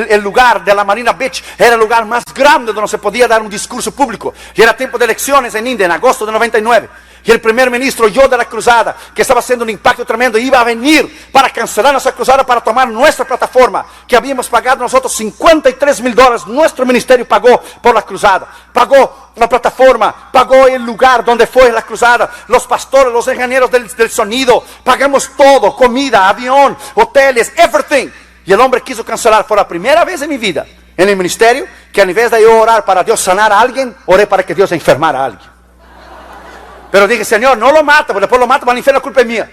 el lugar de la Marina Beach, era el lugar más grande donde se podía dar un discurso público. Y era tiempo de elecciones en India, en agosto de 99. Y el primer ministro oyó de la cruzada, que estaba haciendo un impacto tremendo, iba a venir para cancelar nuestra cruzada, para tomar nuestra plataforma, que habíamos pagado nosotros $53,000, nuestro ministerio pagó por la cruzada, pagó la plataforma, pagó el lugar donde fue la cruzada, los pastores, los ingenieros del sonido, pagamos todo, comida, avión, hoteles, everything. Y el hombre quiso cancelar. Por la primera vez en mi vida, en el ministerio, que en vez de yo orar para Dios sanar a alguien, oré para que Dios enfermara a alguien. Pero dije, Señor, no lo mata, porque después lo mata para el infierno, la culpa es mía.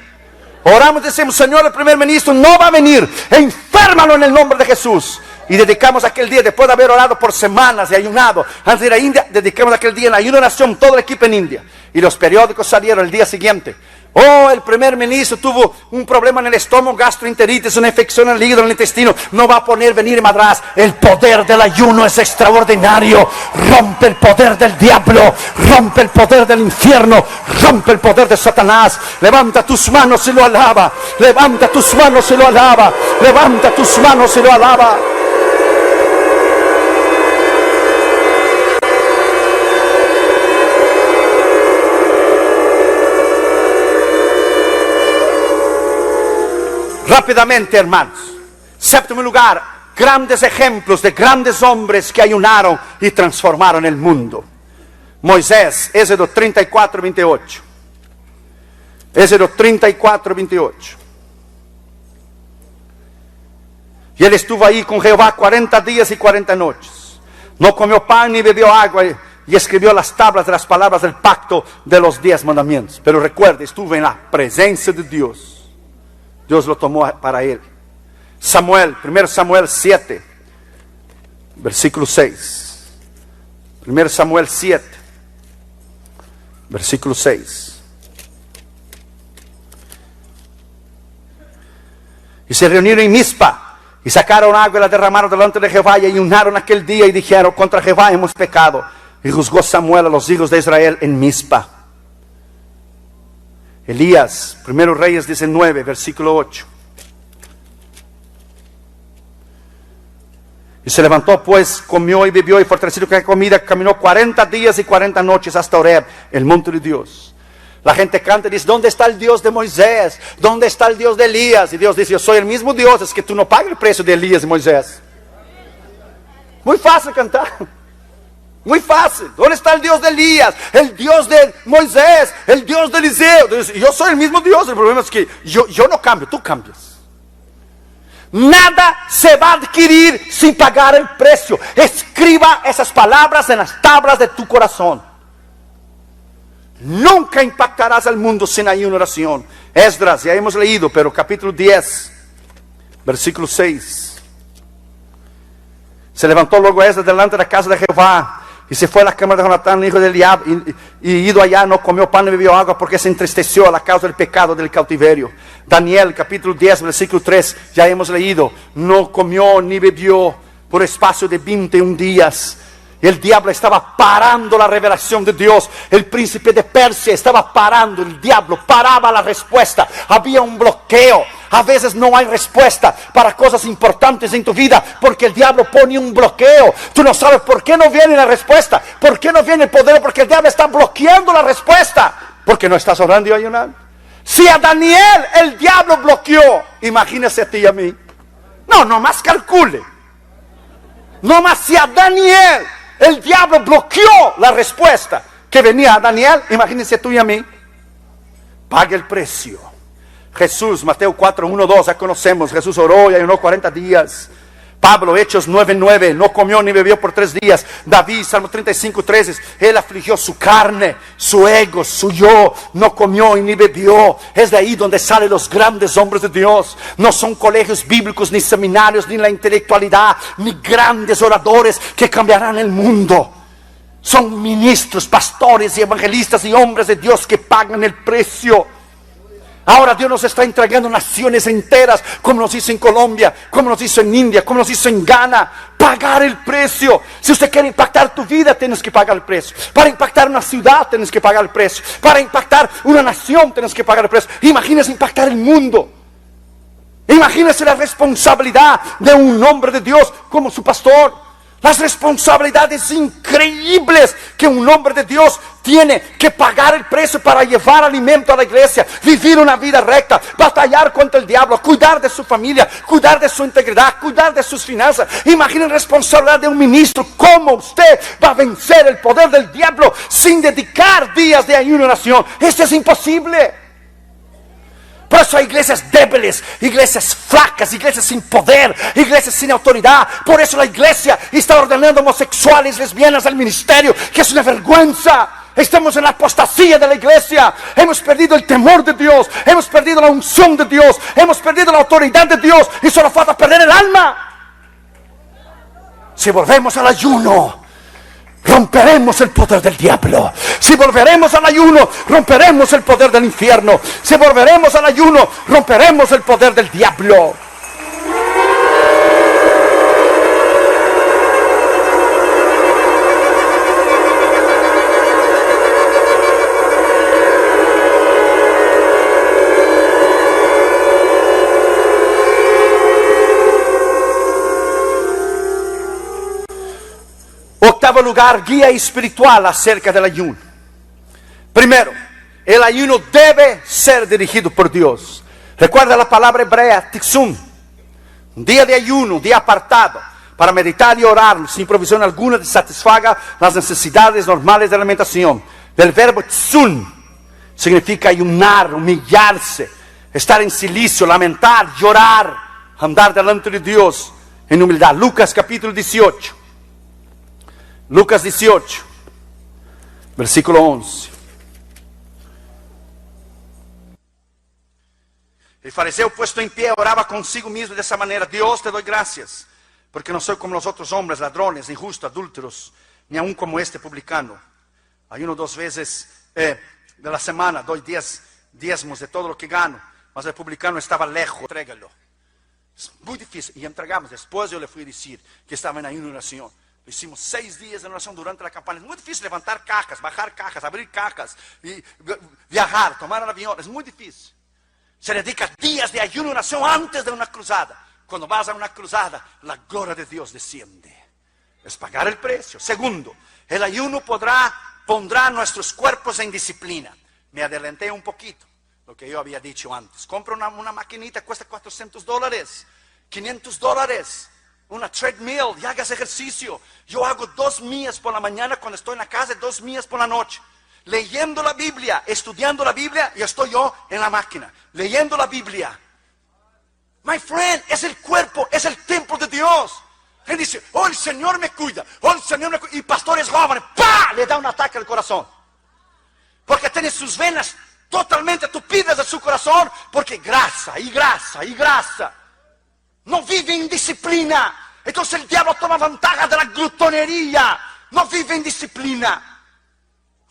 Oramos y decimos, Señor, el primer ministro no va a venir, enférmalo en el nombre de Jesús. Y dedicamos aquel día, después de haber orado por semanas y ayunado, antes de ir a India, dedicamos aquel día en ayuno de nación, todo el equipo en India. Y los periódicos salieron el día siguiente. Oh, el primer ministro tuvo un problema en el estómago, gastroenteritis, una infección en el hígado, en el intestino. No va a poder venir a Madras. El poder del ayuno es extraordinario. Rompe el poder del diablo, rompe el poder del infierno, rompe el poder de Satanás. Levanta tus manos y lo alaba. Levanta tus manos y lo alaba. Levanta tus manos y lo alaba. Rápidamente, hermanos. Séptimo lugar, grandes ejemplos de grandes hombres que ayunaron y transformaron el mundo. Moisés, Éxodo 34, 28. Éxodo 34, 28. Y él estuvo ahí con Jehová 40 días y 40 noches. No comió pan ni bebió agua y escribió las tablas de las palabras del pacto de los 10 mandamientos. Pero recuerde, estuvo en la presencia de Dios. Dios lo tomó para él. Samuel, 1 Samuel 7, versículo 6. 1 Samuel 7, versículo 6. Y se reunieron en Mizpa, y sacaron agua y la derramaron delante de Jehová, y ayunaron aquel día, y dijeron, contra Jehová hemos pecado. Y juzgó Samuel a los hijos de Israel en Mizpa. Elías, 1 Reyes 19, versículo 8. Y se levantó pues, comió y bebió, y fortalecido con la comida, caminó 40 días y 40 noches hasta Horeb, el monte de Dios. La gente canta y dice, ¿dónde está el Dios de Moisés? ¿Dónde está el Dios de Elías? Y Dios dice, yo soy el mismo Dios, es que tú no pagas el precio de Elías y Moisés. Muy fácil cantar. Muy fácil. ¿Dónde está el Dios de Elías? El Dios de Moisés, el Dios de Eliseo. Yo soy el mismo Dios. El problema es que yo no cambio, tú cambias. Nada se va a adquirir sin pagar el precio. Escriba esas palabras en las tablas de tu corazón. Nunca impactarás al mundo sin ayuno y oración. Esdras, ya hemos leído, pero capítulo 10, versículo 6. Se levantó luego Esdras delante de la casa de Jehová, y se fue a la cámara de Jonatán, hijo de Eliab, y ido allá no comió pan ni bebió agua porque se entristeció a la causa del pecado del cautiverio. Daniel capítulo 10 versículo 3, ya hemos leído, no comió ni bebió por espacio de 21 días. El diablo estaba parando la revelación de Dios. El príncipe de Persia estaba parando. El diablo paraba la respuesta. Había un bloqueo. A veces no hay respuesta para cosas importantes en tu vida porque el diablo pone un bloqueo. Tú no sabes por qué no viene la respuesta. ¿Por qué no viene el poder? Porque el diablo está bloqueando la respuesta. Porque no estás orando y ayunando. Si a Daniel el diablo bloqueó, imagínese a ti y a mí. No más calcule. No más si a Daniel el diablo bloqueó la respuesta que venía a Daniel, imagínense tú y a mí. Pague el precio. Jesús, Mateo 4, 1, 2, ya conocemos. Jesús oró y ayunó 40 días. Pablo, Hechos 9, 9, no comió ni bebió por 3 días. David, Salmo 35, 13, él afligió su carne, su ego, su yo, no comió y ni bebió. Es de ahí donde salen los grandes hombres de Dios. No son colegios bíblicos, ni seminarios, ni la intelectualidad, ni grandes oradores que cambiarán el mundo. Son ministros, pastores y evangelistas y hombres de Dios que pagan el precio. Ahora Dios nos está entregando naciones enteras, como nos hizo en Colombia, como nos hizo en India, como nos hizo en Ghana. Pagar el precio. Si usted quiere impactar tu vida, tienes que pagar el precio. Para impactar una ciudad, tienes que pagar el precio. Para impactar una nación, tienes que pagar el precio. Imagínese impactar el mundo. Imagínese la responsabilidad de un hombre de Dios como su pastor. Las responsabilidades increíbles que un hombre de Dios tiene que pagar el precio para llevar alimento a la iglesia, vivir una vida recta, batallar contra el diablo, cuidar de su familia, cuidar de su integridad, cuidar de sus finanzas. Imaginen la responsabilidad de un ministro. ¿Cómo usted va a vencer el poder del diablo sin dedicar días de ayuno y oración? Esto es imposible. Por eso hay iglesias débiles, iglesias flacas, iglesias sin poder, iglesias sin autoridad. Por eso la iglesia está ordenando homosexuales, lesbianas al ministerio, que es una vergüenza. Estamos en la apostasía de la iglesia. Hemos perdido el temor de Dios, hemos perdido la unción de Dios, hemos perdido la autoridad de Dios y solo falta perder el alma. Si volvemos al ayuno, romperemos el poder del diablo. Si volveremos al ayuno, romperemos el poder del infierno. Si volveremos al ayuno, romperemos el poder del diablo. Octavo lugar, guía espiritual acerca del ayuno. Primero, el ayuno debe ser dirigido por Dios. Recuerda la palabra hebrea, tiksum. Un día de ayuno, un día apartado, para meditar y orar, sin provisión alguna que satisfaga las necesidades normales de alimentación. Del verbo tsun, significa ayunar, humillarse, estar en silicio, lamentar, llorar, andar delante de Dios en humildad. Lucas capítulo 18. Lucas 18, versículo 11. El fariseo puesto en pie oraba consigo mismo de esa manera: Dios, te doy gracias, porque no soy como los otros hombres, ladrones, injustos, adúlteros, ni aun como este publicano. Ayuno 2 veces de la semana, doy 10 diezmos de todo lo que gano, mas el publicano estaba lejos. Entrégalo. Es muy difícil, y entregamos. Después yo le fui a decir que estaba en ayuno y oración. Hicimos 6 días de oración durante la campaña. Es muy difícil levantar cajas, bajar cajas, abrir cajas, y viajar, tomar el avión. Es muy difícil. Se dedica días de ayuno y oración antes de una cruzada. Cuando vas a una cruzada, la gloria de Dios desciende. Es pagar el precio. Segundo, el ayuno pondrá nuestros cuerpos en disciplina. Me adelanté un poquito lo que yo había dicho antes. Compra una maquinita, cuesta $400, $500. Una treadmill y hagas ejercicio. Yo hago 2 millas por la mañana cuando estoy en la casa, 2 millas por la noche. Leyendo la Biblia, estudiando la Biblia, y estoy yo en la máquina, leyendo la Biblia. My friend, es el cuerpo, es el templo de Dios. Él dice, oh, el Señor me cuida, oh, el Señor me cuida. Y pastores jóvenes, ¡pah!, le da un ataque al corazón. Porque tiene sus venas totalmente tupidas de su corazón, porque grasa y grasa y grasa. No vive en disciplina. Entonces el diablo toma ventaja de la glutonería, no vive en disciplina.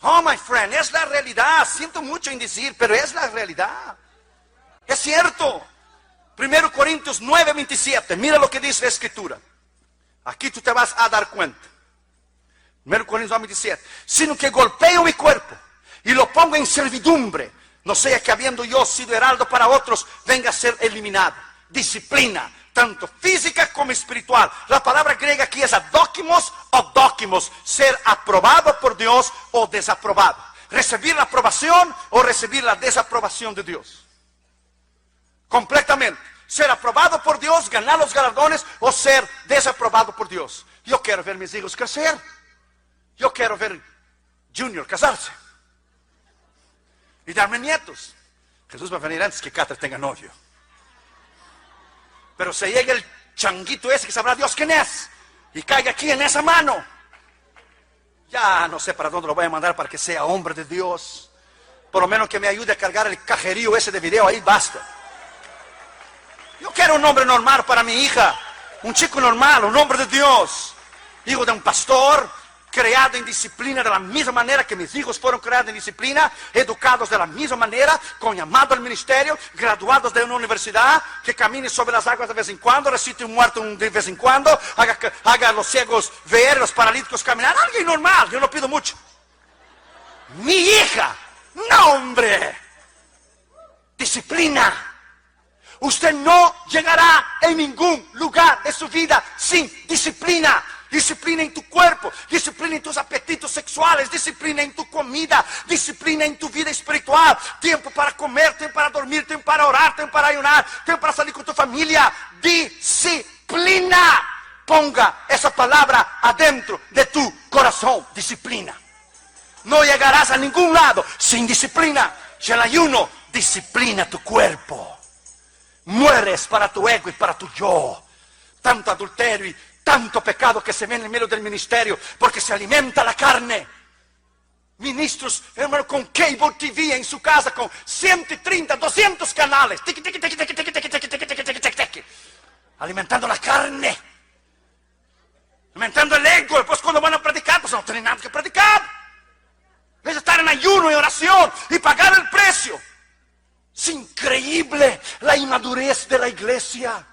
Oh, my friend, es la realidad. Siento mucho en decir, pero es la realidad. Es cierto. 1 Corintios 9:27. Mira lo que dice la escritura. Aquí tú te vas a dar cuenta. 1 Corintios 9:27. Sino que golpeo mi cuerpo y lo pongo en servidumbre, no sea que habiendo yo sido heraldo para otros, venga a ser eliminado. Disciplina, tanto física como espiritual. La palabra griega aquí es adóquimos o dóquimos. Ser aprobado por Dios o desaprobado. Recibir la aprobación o recibir la desaprobación de Dios. Completamente. Ser aprobado por Dios, ganar los galardones, o ser desaprobado por Dios. Yo quiero ver mis hijos crecer. Yo quiero ver Junior casarse y darme nietos. Jesús va a venir antes que Catherine tenga novio. Pero se llega el changuito ese que sabrá Dios quién es y caiga aquí en esa mano, ya no sé para dónde lo voy a mandar para que sea hombre de Dios. Por lo menos que me ayude a cargar el cajerío ese de video, ahí basta. Yo quiero un hombre normal para mi hija, un chico normal, un hombre de Dios, hijo de un pastor, creado en disciplina de la misma manera que mis hijos fueron creados en disciplina, educados de la misma manera, con llamado al ministerio, graduados de una universidad, que camine sobre las aguas de vez en cuando, recite un muerto de vez en cuando, haga a los ciegos ver, los paralíticos caminar. Alguien normal, yo no pido mucho. Mi hija, no, hombre, disciplina. Usted no llegará en ningún lugar de su vida sin disciplina. Disciplina en tu cuerpo, disciplina en tus apetitos sexuales, disciplina en tu comida, disciplina en tu vida espiritual. Tiempo para comer, tiempo para dormir, tiempo para orar, tiempo para ayunar, tiempo para salir con tu familia. Disciplina. Ponga esa palabra adentro de tu corazón. Disciplina. No llegarás a ningún lado sin disciplina. Si el ayuno disciplina tu cuerpo, mueres para tu ego y para tu yo. Tanto adulterio y tanto pecado que se ve en el medio del ministerio porque se alimenta la carne. Ministros, hermano, con cable TV en su casa con 130, 200 canales, alimentando la carne, alimentando el ego. Después cuando van a predicar, pues no tienen nada que predicar. Es estar en ayuno y oración y pagar el precio. Es increíble la inmadurez de la iglesia.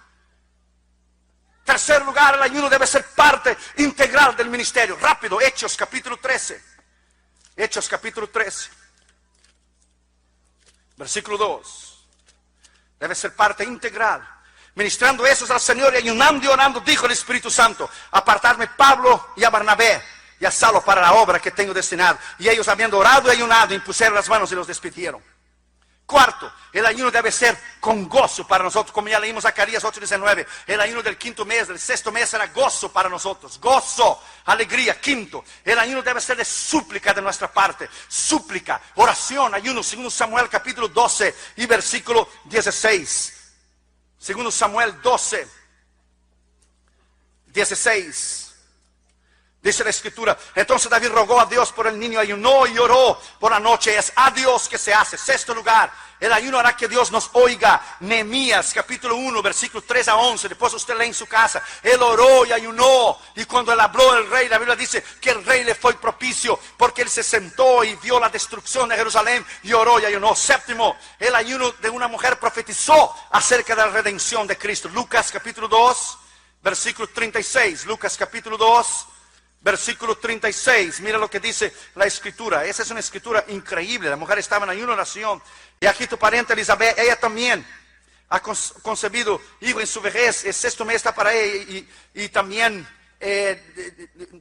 Tercer lugar, el ayuno debe ser parte integral del ministerio. Rápido, Hechos capítulo 13. Hechos capítulo 13. Versículo 2. Debe ser parte integral. Ministrando esos al Señor y ayunando y orando, dijo el Espíritu Santo: apartarme Pablo y a Bernabé y a Saulo para la obra que tengo destinado. Y ellos, habiendo orado y ayunado, impusieron las manos y los despidieron. Cuarto, el ayuno debe ser con gozo para nosotros, como ya leímos Zacarías 8:19. El ayuno del quinto mes, del sexto mes, será gozo para nosotros. Gozo, alegría. Quinto, el ayuno debe ser de súplica de nuestra parte. Súplica, oración, ayuno. Segundo Samuel capítulo 12 y versículo 16. Segundo Samuel 12, 16. Dice la escritura: entonces David rogó a Dios por el niño, ayunó y oró por la noche. Es a Dios que se hace. Sexto lugar, el ayuno hará que Dios nos oiga. Nehemías capítulo 1, versículos 3 a 11. Después usted lee en su casa. Él oró y ayunó. Y cuando él habló el rey, la Biblia dice que el rey le fue propicio, porque él se sentó y vio la destrucción de Jerusalén y oró y ayunó. Séptimo, el ayuno de una mujer profetizó acerca de la redención de Cristo. Lucas capítulo 2, versículo 36. Lucas capítulo 2. Versículo 36, mira lo que dice la escritura. Esa es una escritura increíble. La mujer estaba en ayuno y oración. Y aquí tu pariente Elizabeth, ella también ha concebido hijo en su vejez. El sexto mes está para ella. Y también,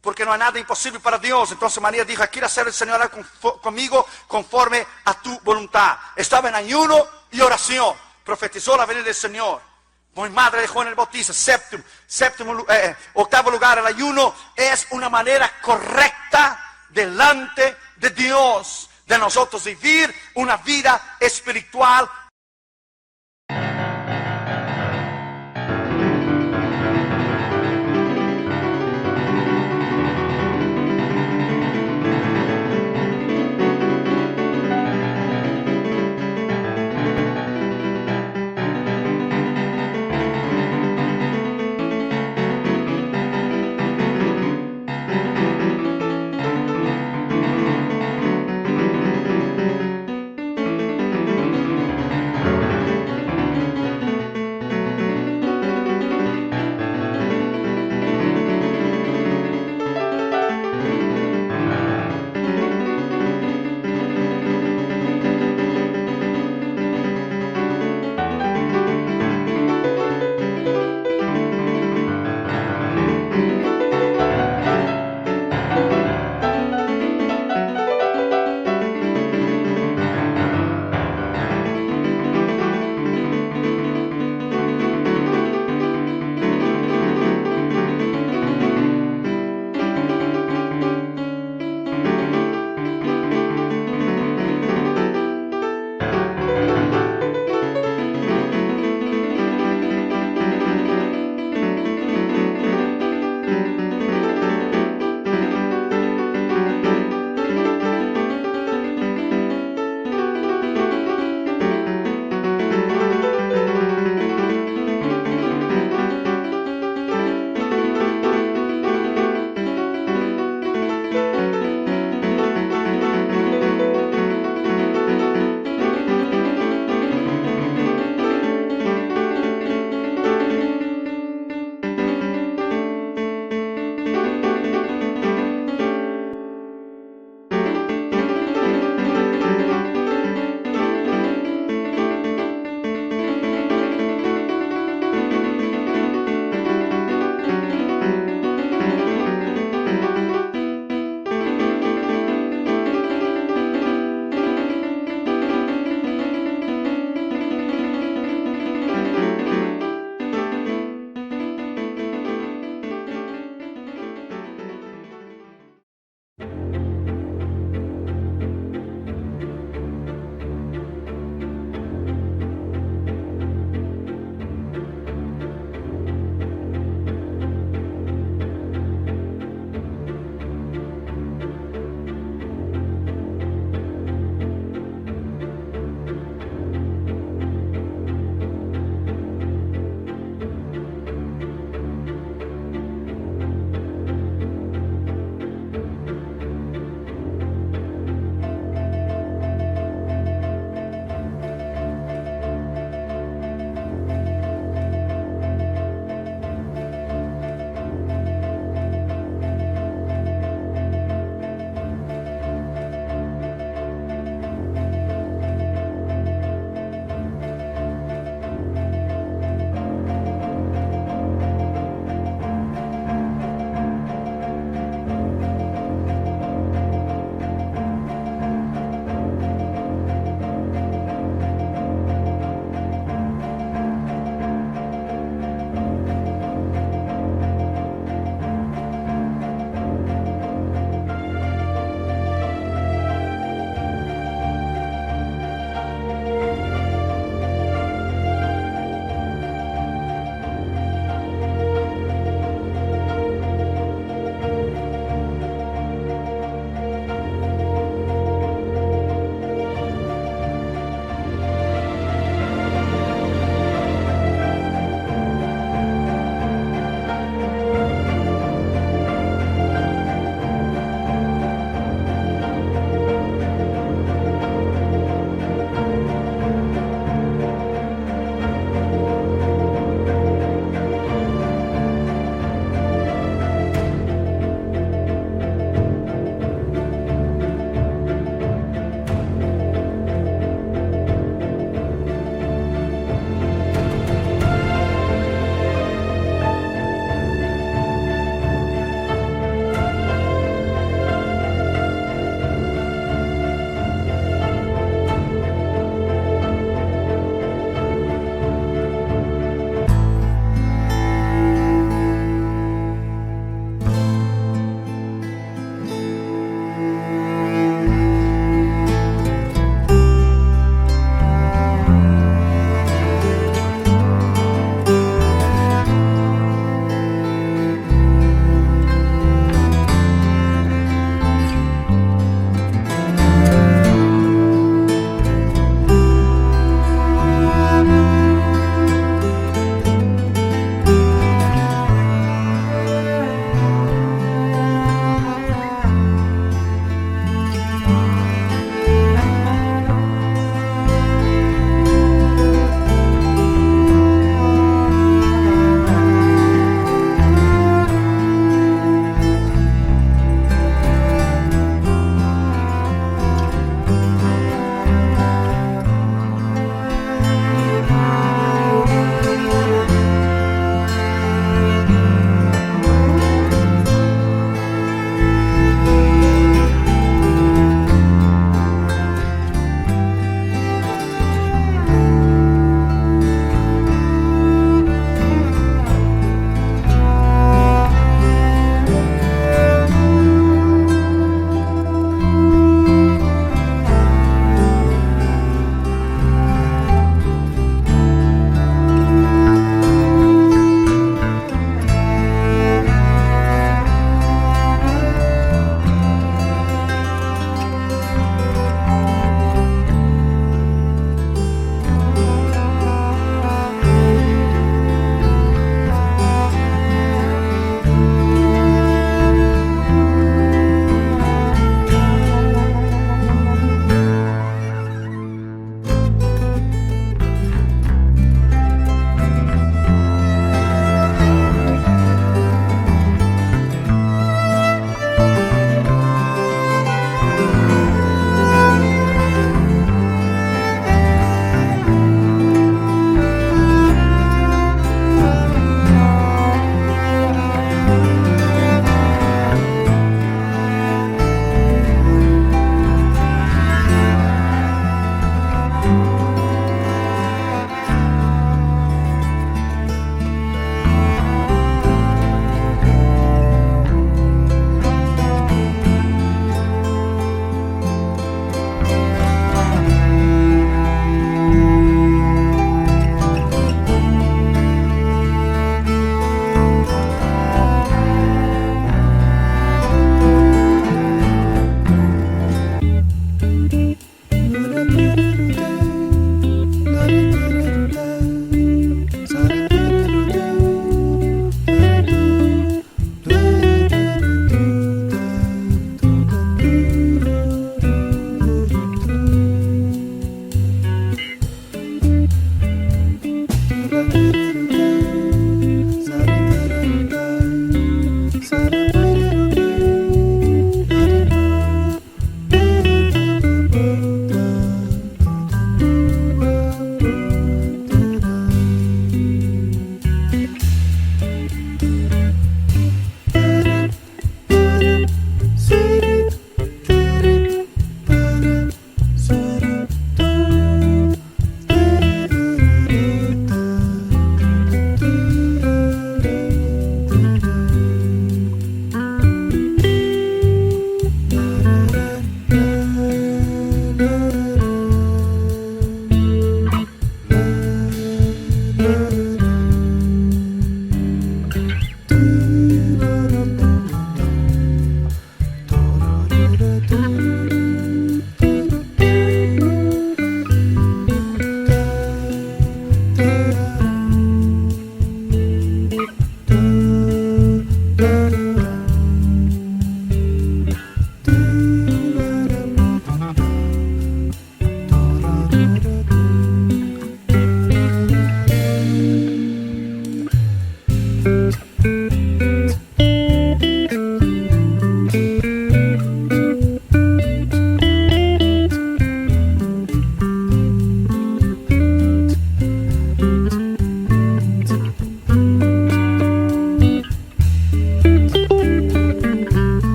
porque no hay nada imposible para Dios. Entonces María dijo: quiero hacer el Señor conmigo conforme a tu voluntad. Estaba en ayuno y oración. Profetizó la venida del Señor. Mi madre de Juan el Bautista. Octavo lugar, el ayuno es una manera correcta delante de Dios de nosotros vivir una vida espiritual